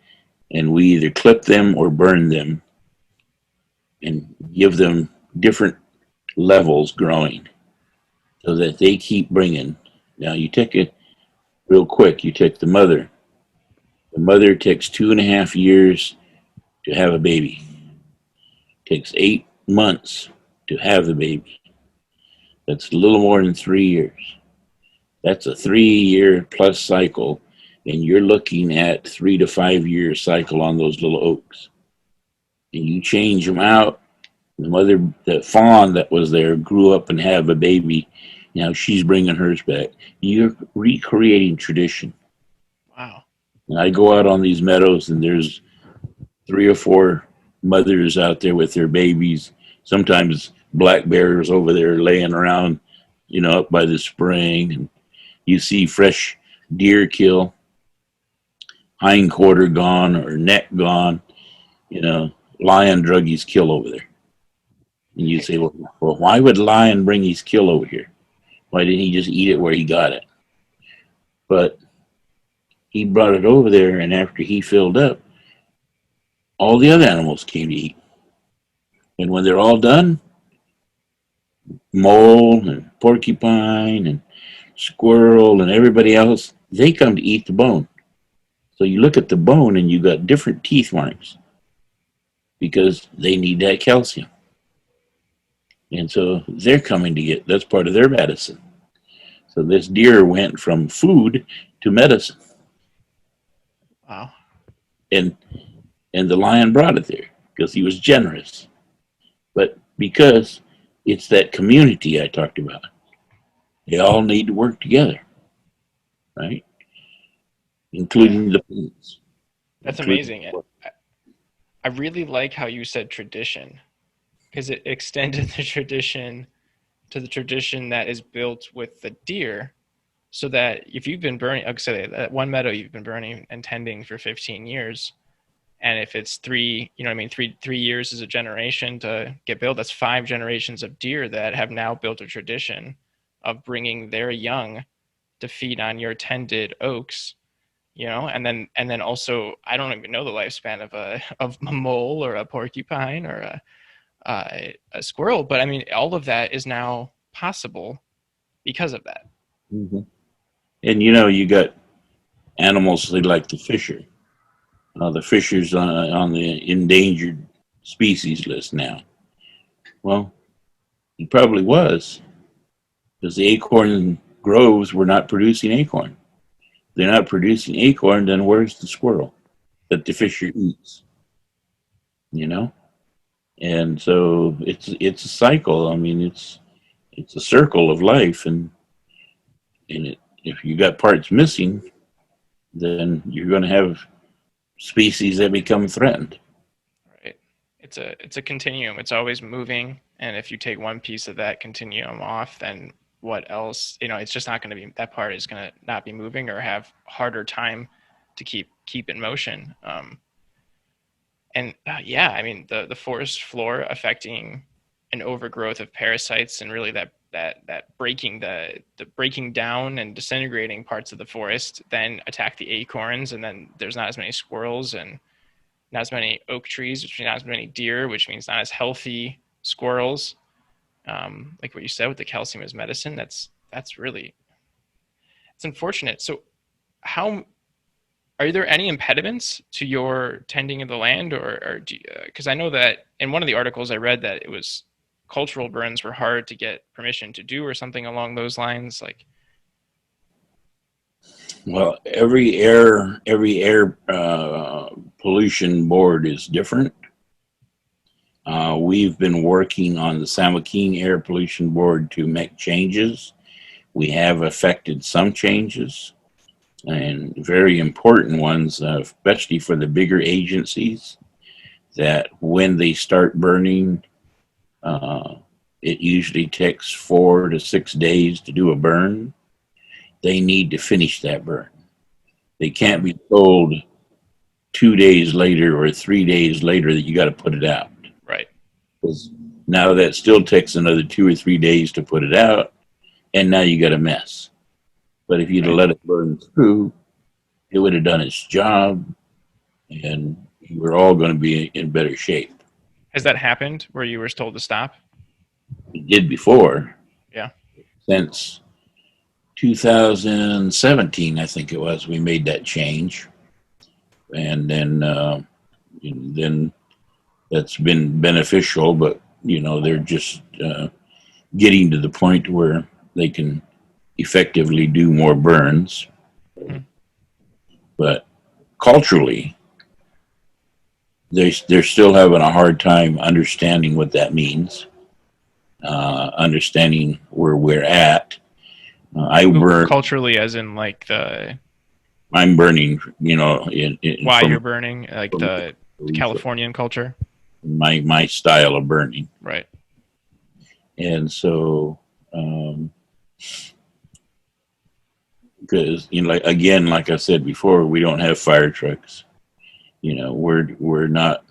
and we either clip them or burn them and give them different levels growing so that they keep bringing. Now you take it real quick. You take the mother. The mother takes 2.5 years to have a baby. It takes 8 months to have the baby. That's a little more than 3 years. That's a 3-year plus cycle, and you're looking at 3 to 5 year cycle on those little oaks. And you change them out. The fawn that was there grew up and had a baby. Now she's bringing hers back. You're recreating tradition. Wow. And I go out on these meadows, and there's 3 or 4 mothers out there with their babies. Sometimes black bears over there laying around, up by the spring. And you see fresh deer kill, hindquarter gone or neck gone, lion drug his kill over there. And you say, well, why would lion bring his kill over here? Why didn't he just eat it where he got it? But he brought it over there, and after he filled up, all the other animals came to eat. And when they're all done, mole and porcupine and squirrel and everybody else, they come to eat the bone. So you look at the bone and you got different teeth marks because they need that calcium. And so they're coming to get, that's part of their medicine. So this deer went from food to medicine. Wow. And the lion brought it there because he was generous. But because it's that community I talked about, they all need to work together, right? Including the plants. That's amazing. I really like how you said tradition, because it extended the tradition to the tradition that is built with the deer, so that if you've been burning, like I say, that one meadow you've been burning and tending for 15 years, and if it's 3 years is a generation to get built, that's 5 generations of deer that have now built a tradition of bringing their young to feed on your tended oaks, and then also, I don't even know the lifespan of a mole or a porcupine or a squirrel, but I mean, all of that is now possible because of that. Mm-hmm. And you got animals they like the fisher. The fisher's on the endangered species list now. Well, he probably was, because the acorn groves were not producing acorn. They're not producing acorn, then where's the squirrel that the fisher eats? And so it's a cycle. I mean, it's a circle of life, and if you got parts missing, then you're going to have species that become threatened. Right. It's a continuum. It's always moving, and if you take one piece of that continuum off, then what else? It's just not going to be, that part is going to not be moving or have harder time to keep in motion. Yeah, I mean, the forest floor affecting an overgrowth of parasites, and really that breaking the breaking down and disintegrating parts of the forest then attack the acorns, and then there's not as many squirrels and not as many oak trees, which means not as many deer, which means not as healthy squirrels. Like what you said with the calcium as medicine, that's really, it's unfortunate. So are there any impediments to your tending of the land, or because I know that in one of the articles I read that it was cultural burns were hard to get permission to do, or something along those lines? Like, well, every air pollution board is different. We've been working on the San Joaquin Air Pollution Board to make changes. We have affected some changes, and very important ones, especially for the bigger agencies, that when they start burning, it usually takes 4 to 6 days to do a burn. They need to finish that burn. They can't be told 2 days later or 3 days later that you got to put it out. right. Because now that still takes another 2 or 3 days to put it out, and now you got a mess. But if you'd have let it burn through, it would have done its job, and we're all going to be in better shape. Has that happened where you were told to stop? It did before. Yeah. Since 2017, I think it was, we made that change. And then then that's been beneficial. But they're just getting to the point where they can effectively do more burns. Mhm. But culturally, they're still having a hard time understanding what that means, understanding where we're at. I burn. Culturally, as in like the I'm burning. why From you're burning, like the Californian culture. my style of burning, Right. and so because like I said before, we don't have fire trucks. We're not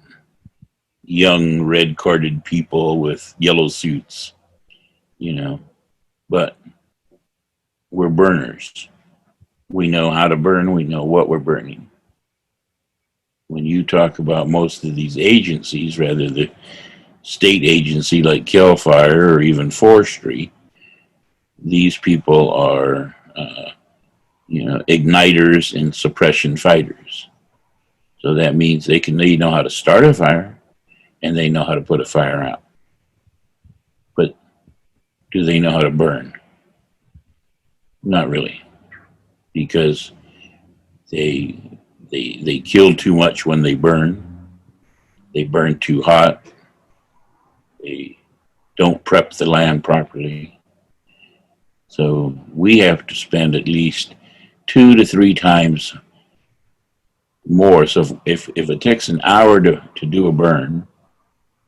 young red carded people with yellow suits. But we're burners. We know how to burn. We know what we're burning. When you talk about most of these agencies, rather the state agency like CAL FIRE or even forestry, these people are, igniters and suppression fighters. So that means they know how to start a fire and they know how to put a fire out. But do they know how to burn? Not really, because they they kill too much when they burn. They burn too hot. They don't prep the land properly. So we have to spend at least 2 to 3 times more. So if it takes an hour to do a burn,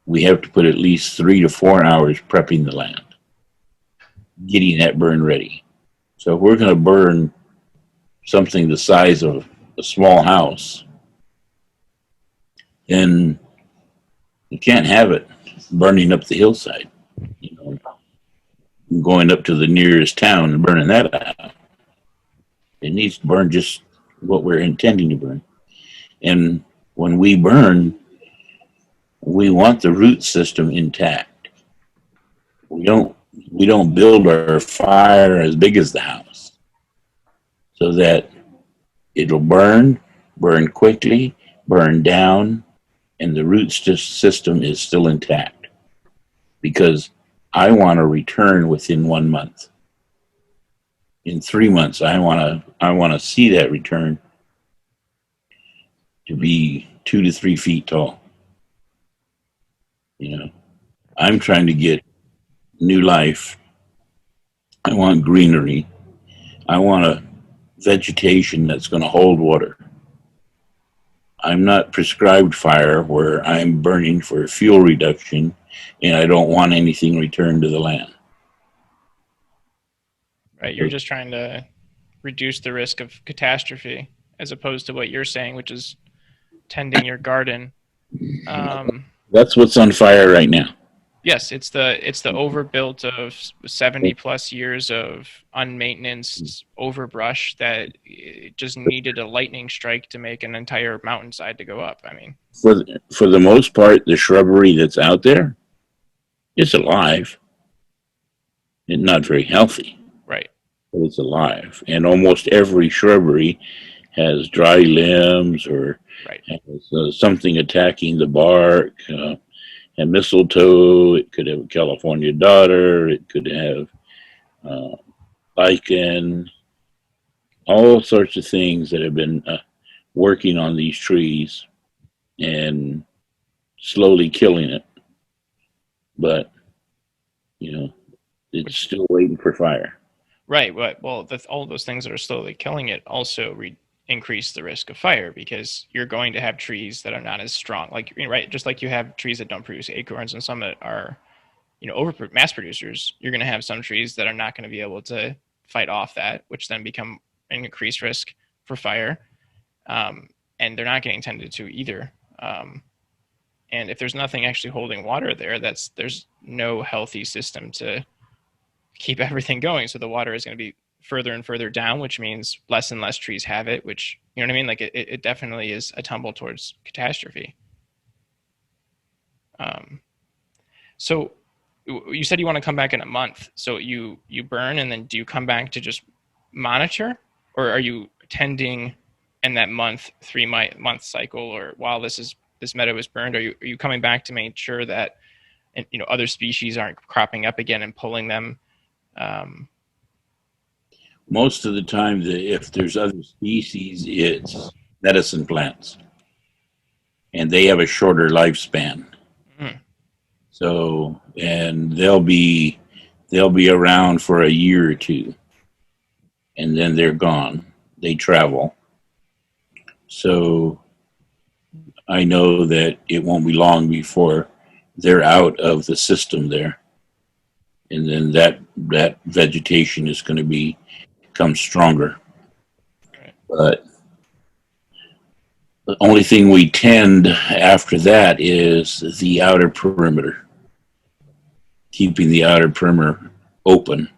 we have to put at least 3 to 4 hours prepping the land, getting that burn ready. So if we're going to burn something the size of a small house, then you can't have it burning up the hillside, going up to the nearest town and burning that out. It needs to burn just what we're intending to burn. And when we burn, we want the root system intact. We don't build our fire as big as the house, so that it'll burn quickly, burn down, and the root system is still intact. Because I want to return within 1 month. In 3 months, I want to see that return to be 2 to 3 feet tall. I'm trying to get new life. I want greenery. I want a vegetation that's going to hold water. I'm not prescribed fire where I'm burning for fuel reduction and I don't want anything returned to the land. Right. You're just trying to reduce the risk of catastrophe, as opposed to what you're saying, which is tending your garden. That's what's on fire right now. Yes, it's the overbuilt of 70+ years of unmaintenanced overbrush that just needed a lightning strike to make an entire mountainside to go up. I mean, for the most part, the shrubbery that's out there is alive. It's not very healthy. Right. But it's alive. And almost every shrubbery has dry limbs or right. has something attacking the bark. And mistletoe, it could have a California dodder, it could have lichen, all sorts of things that have been working on these trees and slowly killing it. But, it's still waiting for fire. Right. Well, all those things that are slowly killing it also increase the risk of fire, because you're going to have trees that are not as strong. Like, right, just like you have trees that don't produce acorns and some that are, mass producers. You're going to have some trees that are not going to be able to fight off that, which then become an increased risk for fire. And they're not getting tended to either. And if there's nothing actually holding water there, there's no healthy system to keep everything going. So the water is going to be further and further down, which means less and less trees have it, which, you know what I mean? Like it definitely is a tumble towards catastrophe. So you said you want to come back in a month. So you burn, and then do you come back to just monitor, or are you tending in that month, 3 month cycle, or while this this meadow was burned? Are you coming back to make sure that other species aren't cropping up again and pulling them? Most of the time, if there's other species, it's medicine plants, and they have a shorter lifespan. Mm. So, and they'll be around for a year or two, and then they're gone. They travel. So I know that it won't be long before they're out of the system there. And then that vegetation is going to become stronger. Right. But the only thing we tend after that is the outer perimeter, keeping the outer perimeter open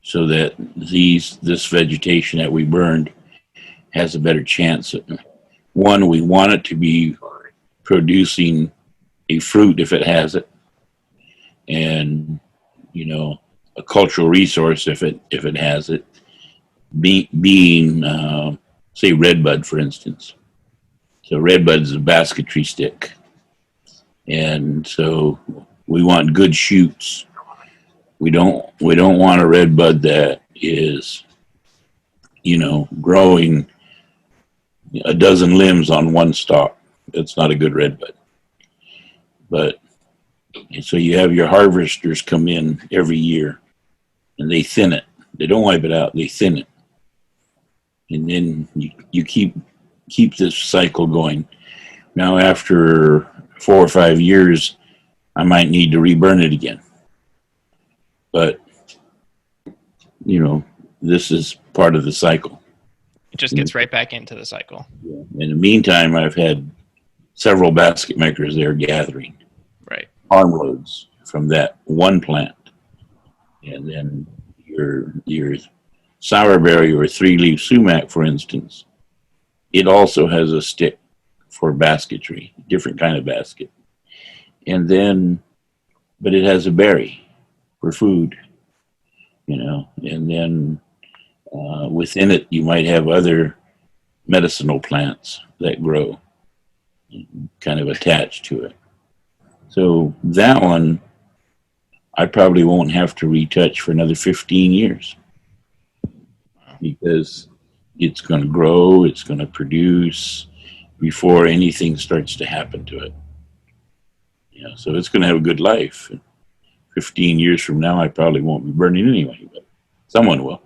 so that this vegetation that we burned has a better chance. One, we want it to be producing a fruit if it has it, and a cultural resource if it has it. Being say redbud, for instance. So redbud is a basketry stick, and so we want good shoots. We don't want a redbud that is growing a dozen limbs on one stalk. That's not a good redbud. But so you have your harvesters come in every year, and they thin it. They don't wipe it out. They thin it, and then you keep this cycle going. Now, after 4 or 5 years, I might need to reburn it again. But this is part of the cycle. It just gets right back into the cycle. Yeah. In the meantime, I've had several basket makers there gathering armloads from that one plant. And then your sourberry or 3-leaf sumac, for instance, it also has a stick for basketry, different kind of basket. And then, but it has a berry for food, and then within it, you might have other medicinal plants that grow kind of attached to it. So that one, I probably won't have to retouch for another 15 years because it's going to grow, it's going to produce before anything starts to happen to it. So it's going to have a good life. 15 years from now, I probably won't be burning anyway, but someone will.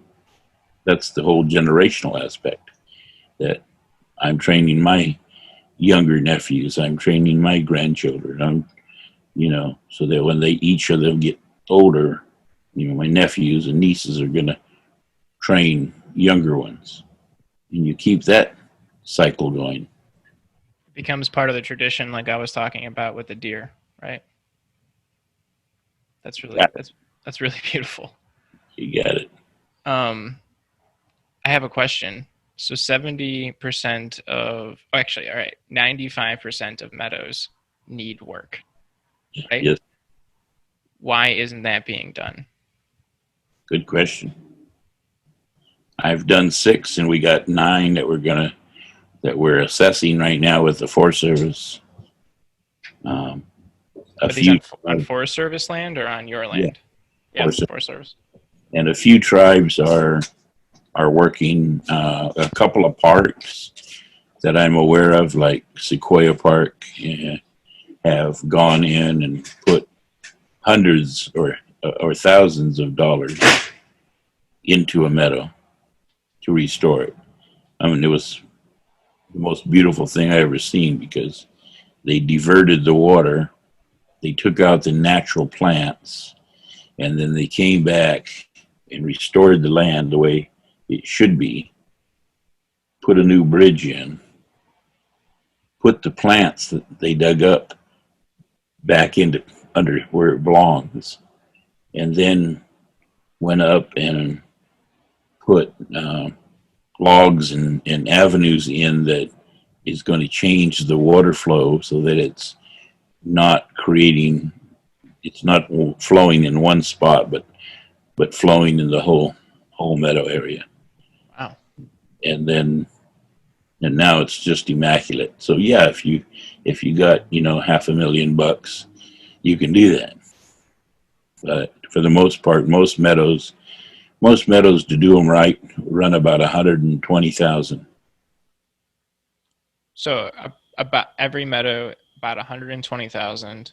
That's the whole generational aspect, that I'm training my younger nephews, I'm training my grandchildren, so that when each of them get older, my nephews and nieces are going to train younger ones. And you keep that cycle going. It becomes part of the tradition, like I was talking about with the deer, right? That's really that's really beautiful. You got it. I have a question. So 70% of, actually, all right, 95% of meadows need work, right? Yes. Why isn't that being done? Good question. I've done 6, and we got 9 that we're assessing right now with the Forest Service. Are these on Forest Service land or on your land? Yeah, Forest Service. And a few tribes are working. A couple of parks that I'm aware of, like Sequoia Park, have gone in and put hundreds or thousands of dollars into a meadow to restore it. I mean, it was the most beautiful thing I ever seen, because they diverted the water, they took out the natural plants, and then they came back and restored the land the way it should be, put a new bridge in, put the plants that they dug up back under where it belongs, and then went up and put logs and avenues in that is going to change the water flow so that it's not flowing in one spot, but flowing in the whole meadow area. Wow. And then and now it's just immaculate. So yeah, if you got $500,000, you can do that. But for the most part, most meadows to do them right run about 120,000. So about every meadow, about 120,000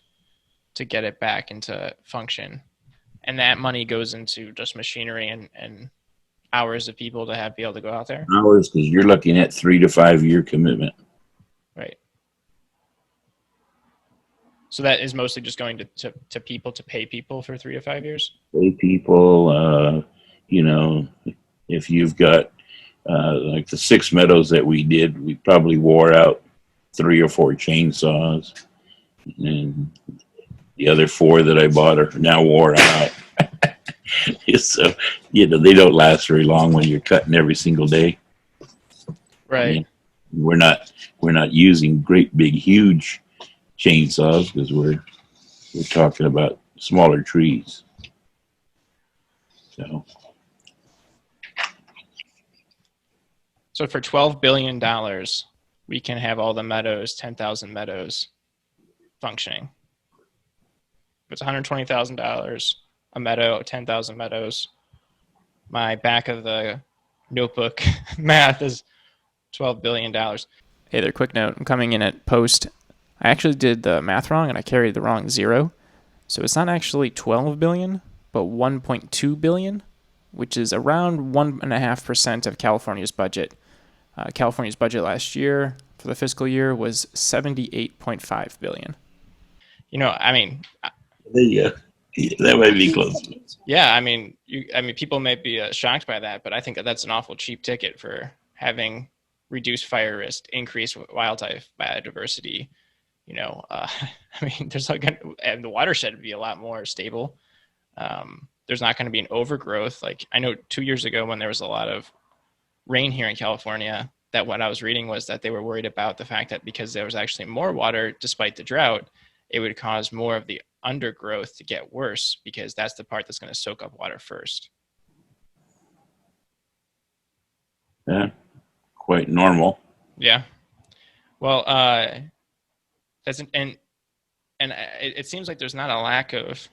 to get it back into function, and that money goes into just machinery and hours of people to be able to go out there. Hours, because you're looking at 3 to 5 year commitment. Right. So that is mostly just going to people to pay people for 3 to 5 years. Pay people, if you've got like the 6 meadows that we did, we probably wore out 3 or 4 chainsaws, and the other 4 that I bought are now wore out. So they don't last very long when you're cutting every single day. Right. I mean, we're not using great big huge chainsaws because we're talking about smaller trees. So for $12 billion, we can have all the meadows, 10,000 meadows, functioning. If it's $120,000 a meadow, 10,000 meadows, my back of the notebook math is $12 billion. Hey there, quick note. I'm coming in at post. I actually did the math wrong and I carried the wrong 0. So it's not actually 12 billion, but 1.2 billion, which is around 1.5% of California's budget. California's budget last year for the fiscal year was $78.5 billion. I mean, yeah, that might be close. Yeah, I mean, people may be shocked by that, but I think that's an awful cheap ticket for having reduced fire risk, increased wildlife biodiversity. I mean, and the watershed would be a lot more stable. There's not going to be an overgrowth. Like I know 2 years ago when there was a lot of rain here in California, that what I was reading was that they were worried about the fact that because there was actually more water despite the drought, it would cause more of the undergrowth to get worse because that's the part that's going to soak up water first. Yeah, quite normal. Yeah. Well, that's and it seems like there's not a lack of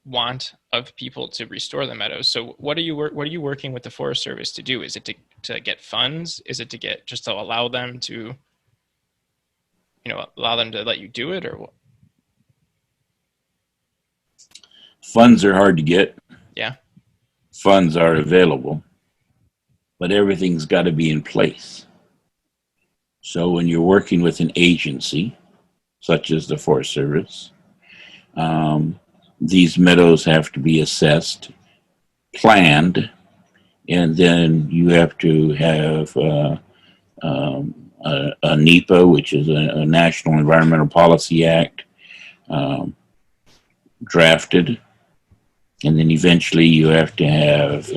want of people to restore the meadows. So what are you working with the Forest Service to do? Is it to get funds? Is it to get just to allow them to let you do it, or what? Funds are hard to get. Yeah. Funds are available, but everything's got to be in place. So when you're working with an agency, such as the Forest Service, these meadows have to be assessed, planned, and then you have to have a NEPA, which is a National Environmental Policy Act, drafted, and then eventually you have to have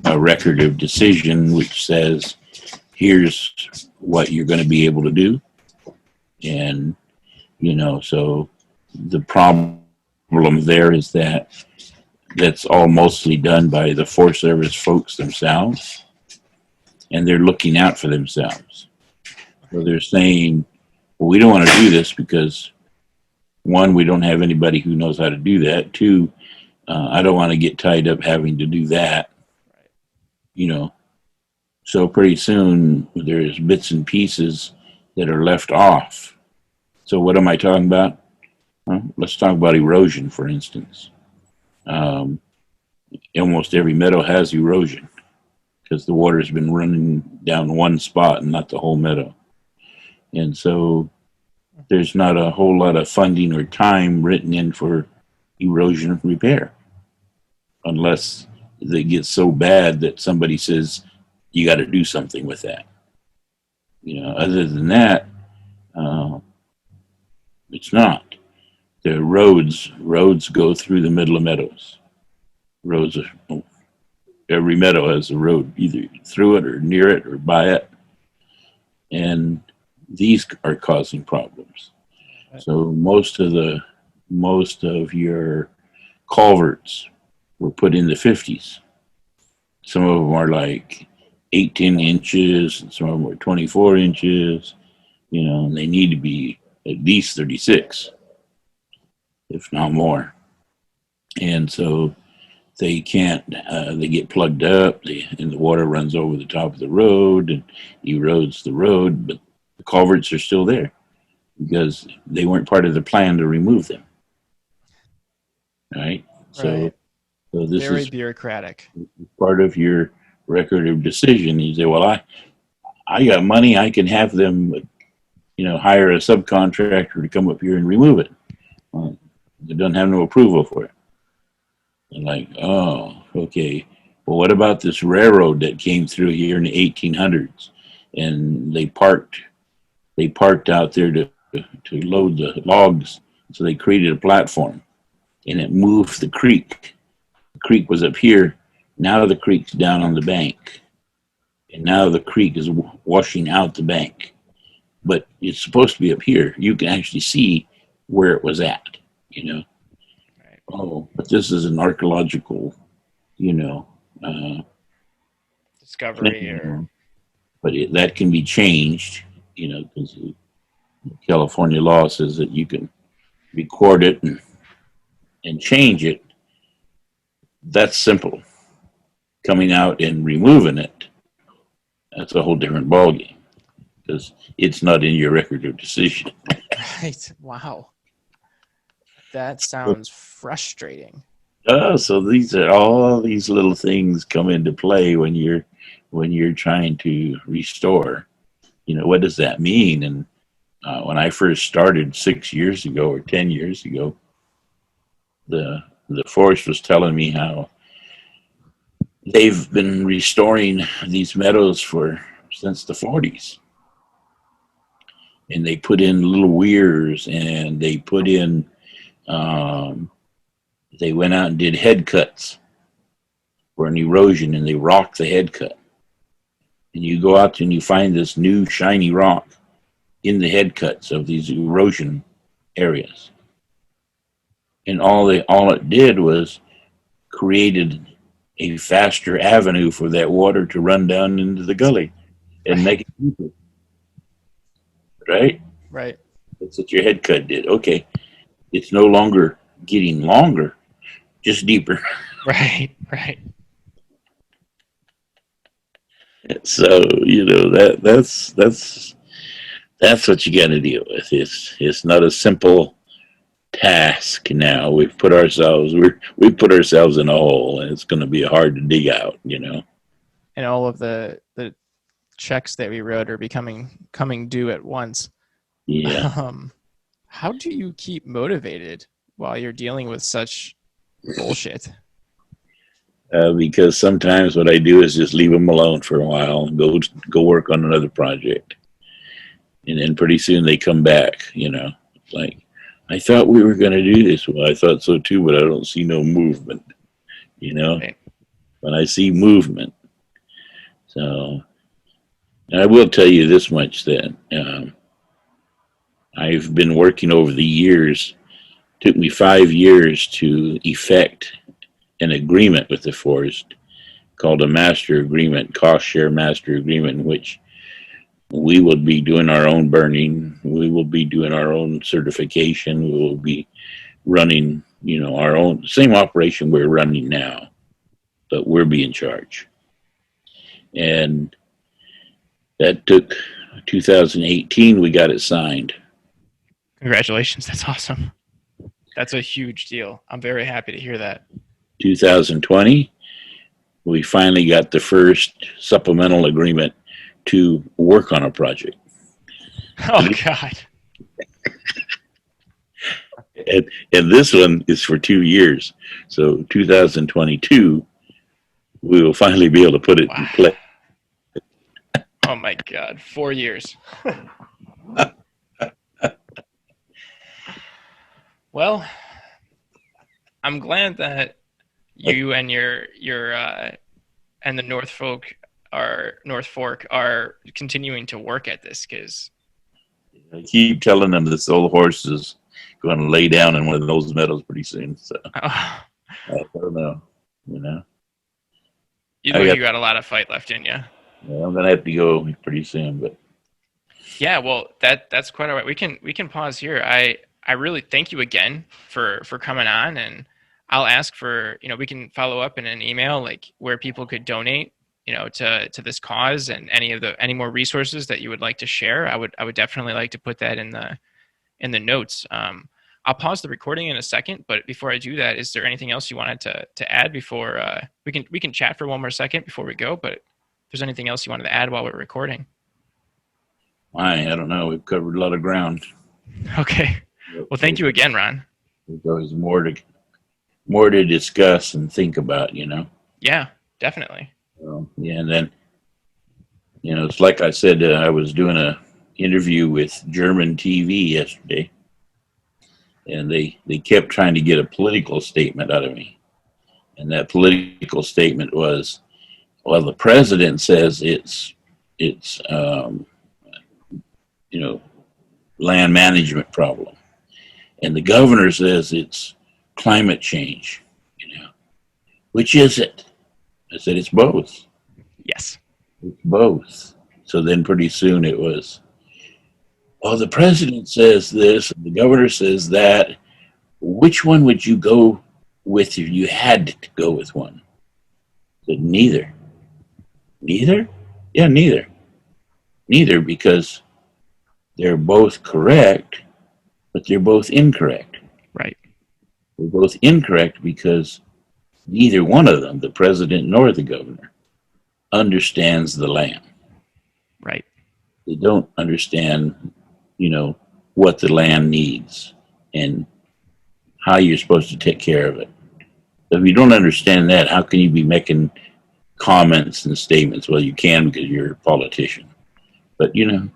a record of decision which says here's what you're going to be able to do. And so the problem there is that that's all mostly done by the Forest Service folks themselves, and they're looking out for themselves. So they're saying, well, we don't want to do this because, 1, we don't have anybody who knows how to do that. 2, I don't want to get tied up having to do that. So pretty soon there's bits and pieces that are left off. So what am I talking about? Let's talk about erosion, for instance. Almost every meadow has erosion because the water's been running down one spot and not the whole meadow. And so there's not a whole lot of funding or time written in for erosion repair unless they get so bad that somebody says you got to do something with that. Other than that, it's not. The roads go through the middle of meadows. Every meadow has a road either through it or near it or by it, and these are causing problems. So most of your culverts were put in the 50s. Some of them are like 18 inches, and some of them were 24 inches, and they need to be at least 36, if not more. And so they can't, they get plugged up, and the water runs over the top of the road and erodes the road, but the culverts are still there because they weren't part of the plan to remove them. Right? Right. So this Very is bureaucratic. part of your record of decision. You say, well, I got money, I can have them, hire a subcontractor to come up here and remove it. Well, they don't have no approval for it. And like, oh, okay. Well, what about this railroad that came through here in the 1800s, and they parked out there to load the logs, so they created a platform, and it moved the creek. The creek was up here. Now the creek's down on the bank, and now the creek is washing out the bank. But it's supposed to be up here. You can actually see where it was at, Right. Oh, but this is an archaeological, Discovery. But that can be changed, because California law says that you can record it and change it. That's simple. Coming out and removing it, that's a whole different ballgame, because it's not in your record of decision. Right. Wow. That sounds frustrating. So these are all these little things come into play when you're trying to restore. What does that mean? And when I first started 6 years ago or 10 years ago, the forest was telling me how they've been restoring these meadows since the 40s. And they put in little weirs, and they put in, they went out and did head cuts for an erosion, and they rocked the head cut. And you go out and you find this new shiny rock in the head cuts of these erosion areas. And all it did was created a faster avenue for that water to run down into the gully and make it deeper. Right? Right. That's what your head cut did. Okay. It's no longer getting longer, just deeper. Right. Right. So, that's what you got to deal with. It's not a simple task now. We've put ourselves in a hole, and it's going to be hard to dig out. And all of the checks that we wrote are coming due at once. Yeah. How do you keep motivated while you're dealing with such bullshit? Because sometimes what I do is just leave them alone for a while and go work on another project, and then pretty soon they come back. It's like, I thought we were going to do this. Well, I thought so too, but I don't see no movement. Right. But I see movement. So, and I will tell you this much, that I've been working over the years. It took me 5 years to effect an agreement with the forest called a master agreement, cost share master agreement, in which we will be doing our own burning, we will be doing our own certification, we will be running, our own same operation we're running now, but we'll be in charge. And that took 2018, we got it signed. Congratulations. That's awesome. That's a huge deal. I'm very happy to hear that. 2020, we finally got the first supplemental agreement to work on a project. Oh, God. And this one is for 2 years. So 2022, we will finally be able to put it in play. Oh, my God. 4 years. Well, I'm glad that you and your and the North Fork are continuing to work at this, because I keep telling them this old horse is going to lay down in one of those meadows pretty soon. So I don't know. You got a lot of fight left in you. Well, I'm gonna have to go pretty soon, but Yeah, well, that's quite all right. We can pause here. I really thank you again for coming on, and I'll ask for, we can follow up in an email, like where people could donate, to this cause, and any more resources that you would like to share. I would definitely like to put that in the notes. I'll pause the recording in a second, but before I do that, is there anything else you wanted to add before we can chat for one more second before we go? But if there's anything else you wanted to add while we're recording. I don't know. We've covered a lot of ground. Okay. Well, thank you again, Ron. There's always more to discuss and think about, Yeah, definitely. So, yeah, and then it's like I said, I was doing a interview with German TV yesterday, and they kept trying to get a political statement out of me, and that political statement was, well, the president says it's land management problem, and the governor says it's climate change. Which is it? I said it's both. Yes. It's both. So then pretty soon it was, well, the president says this, and the governor says that. Which one would you go with if you had to go with one? I said, neither. Neither? Yeah, neither. Neither, because they're both correct, but they're both incorrect. Right. They're both incorrect because neither one of them, the president nor the governor, understands the land. Right. They don't understand, what the land needs and how you're supposed to take care of it. If you don't understand that, how can you be making comments and statements? Well, you can because you're a politician. But, the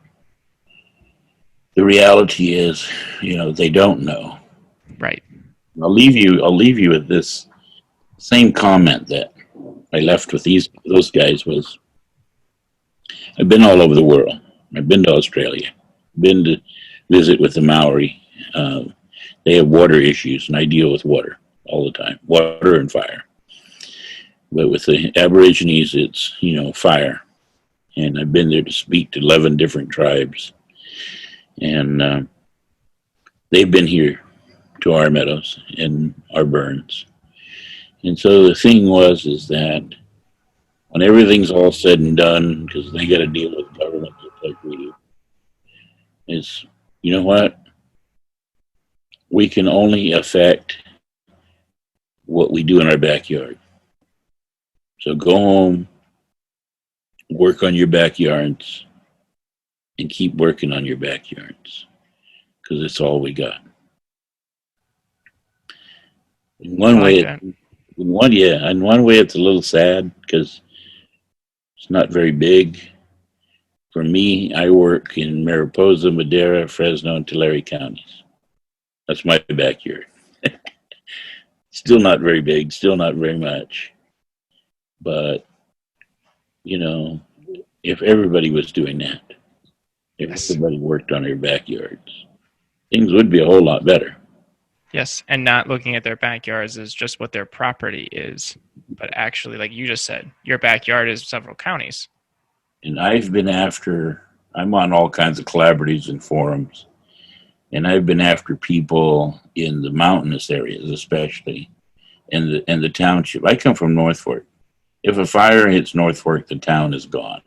reality is, they don't know. Right. I'll leave you with this same comment that I left with those guys was, I've been all over the world. I've been to Australia, been to visit with the Maori. They have water issues, and I deal with water all the time, water and fire. But with the Aborigines, it's, fire. And I've been there to speak to 11 different tribes. And they've been here to our meadows and our burns. And so the thing is that when everything's all said and done, because they got to deal with government just like we do, is, you know what? We can only affect what we do in our backyard. So go home, work on your backyards, and keep working on your backyards, because it's all we got. In one way, it's a little sad because it's not very big. For me, I work in Mariposa, Madera, Fresno, and Tulare counties. That's my backyard. Still not very big, still not very much. But, if everybody was doing that, if everybody worked on their backyards, things would be a whole lot better. Yes, and not looking at their backyards as just what their property is, but actually, like you just said, your backyard is several counties. And I'm on all kinds of collaboratives and forums, and I've been after people in the mountainous areas, especially, and the township. I come from North Fork. If a fire hits North Fork, the town is gone.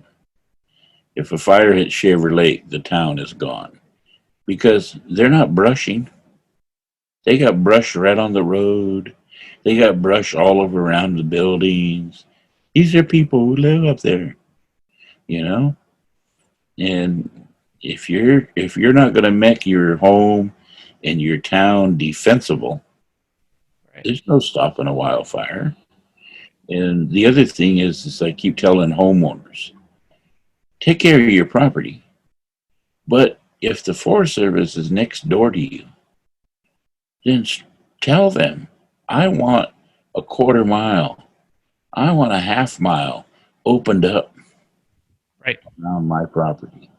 If a fire hits Shaver Lake, the town is gone. Because they're not brushing. They got brush right on the road. They got brush all over around the buildings. These are people who live up there, And if you're not going to make your home and your town defensible, right, there's no stopping a wildfire. And the other thing is I keep telling homeowners, take care of your property. But if the Forest Service is next door to you, then tell them, I want a quarter mile. I want a half mile opened up right around my property.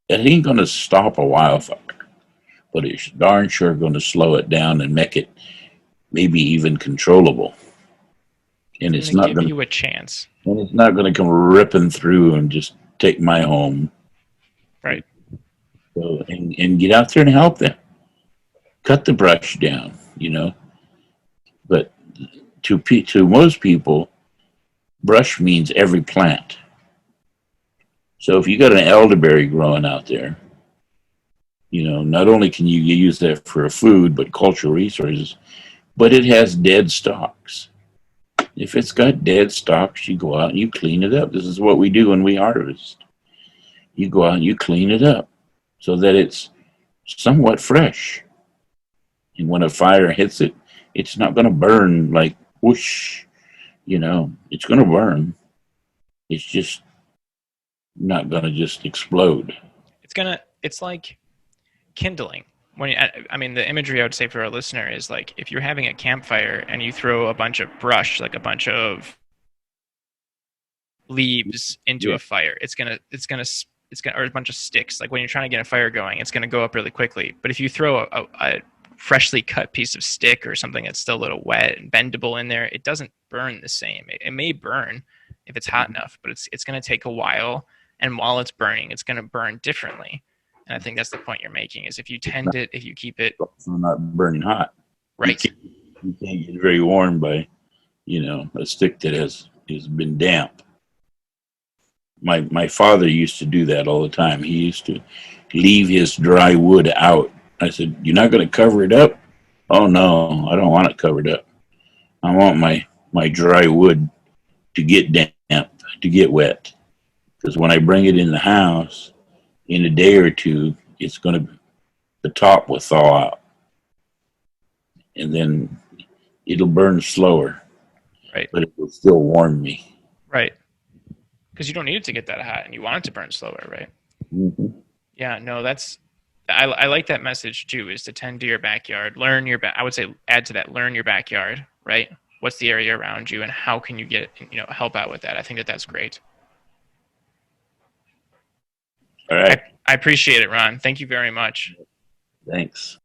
It ain't going to stop a wildfire, but it's darn sure going to slow it down and make it maybe even controllable. and It's going to give you a chance. And it's not going to come ripping through and just take my home. Right. So, and get out there and help them. Cut the brush down, you know. But to most people, brush means every plant. So if you got an elderberry growing out there, you know, not only can you use that for food, but cultural resources, but it has dead stalks. If it's got dead stalks, you go out and you clean it up. This is what we do when we harvest. You go out and you clean it up so that it's somewhat fresh. And when a fire hits it, it's not going to burn like whoosh, you know, it's going to burn. It's just not going to just explode. It's like kindling. I mean, the imagery I would say for our listener is like if you're having a campfire and you throw a bunch of brush, like a bunch of leaves into a fire, it's gonna or a bunch of sticks. Like when you're trying to get a fire going, it's gonna go up really quickly. But if you throw a freshly cut piece of stick or something that's still a little wet and bendable in there, it doesn't burn the same. It may burn if it's hot enough, but it's gonna take a while. And while it's burning, it's gonna burn differently. And I think that's the point you're making is if you tend it, if you keep it. So not burning hot. Right. You can't get very warm by, you know, a stick that has been damp. My father used to do that all the time. He used to leave his dry wood out. I said, "You're not going to cover it up?" "Oh, no, I don't want it covered up. I want my dry wood to get damp, to get wet. Because when I bring it in the house, in a day or two, the top will thaw out. And then it'll burn slower. Right. But it will still warm me." Right. Because you don't need it to get that hot and you want it to burn slower, right? Mm-hmm. Yeah, no, I like that message too, is to tend to your backyard, I would say add to that, learn your backyard, right? What's the area around you and how can you help out with that? I think that's great. All right. I appreciate it, Ron. Thank you very much. Thanks.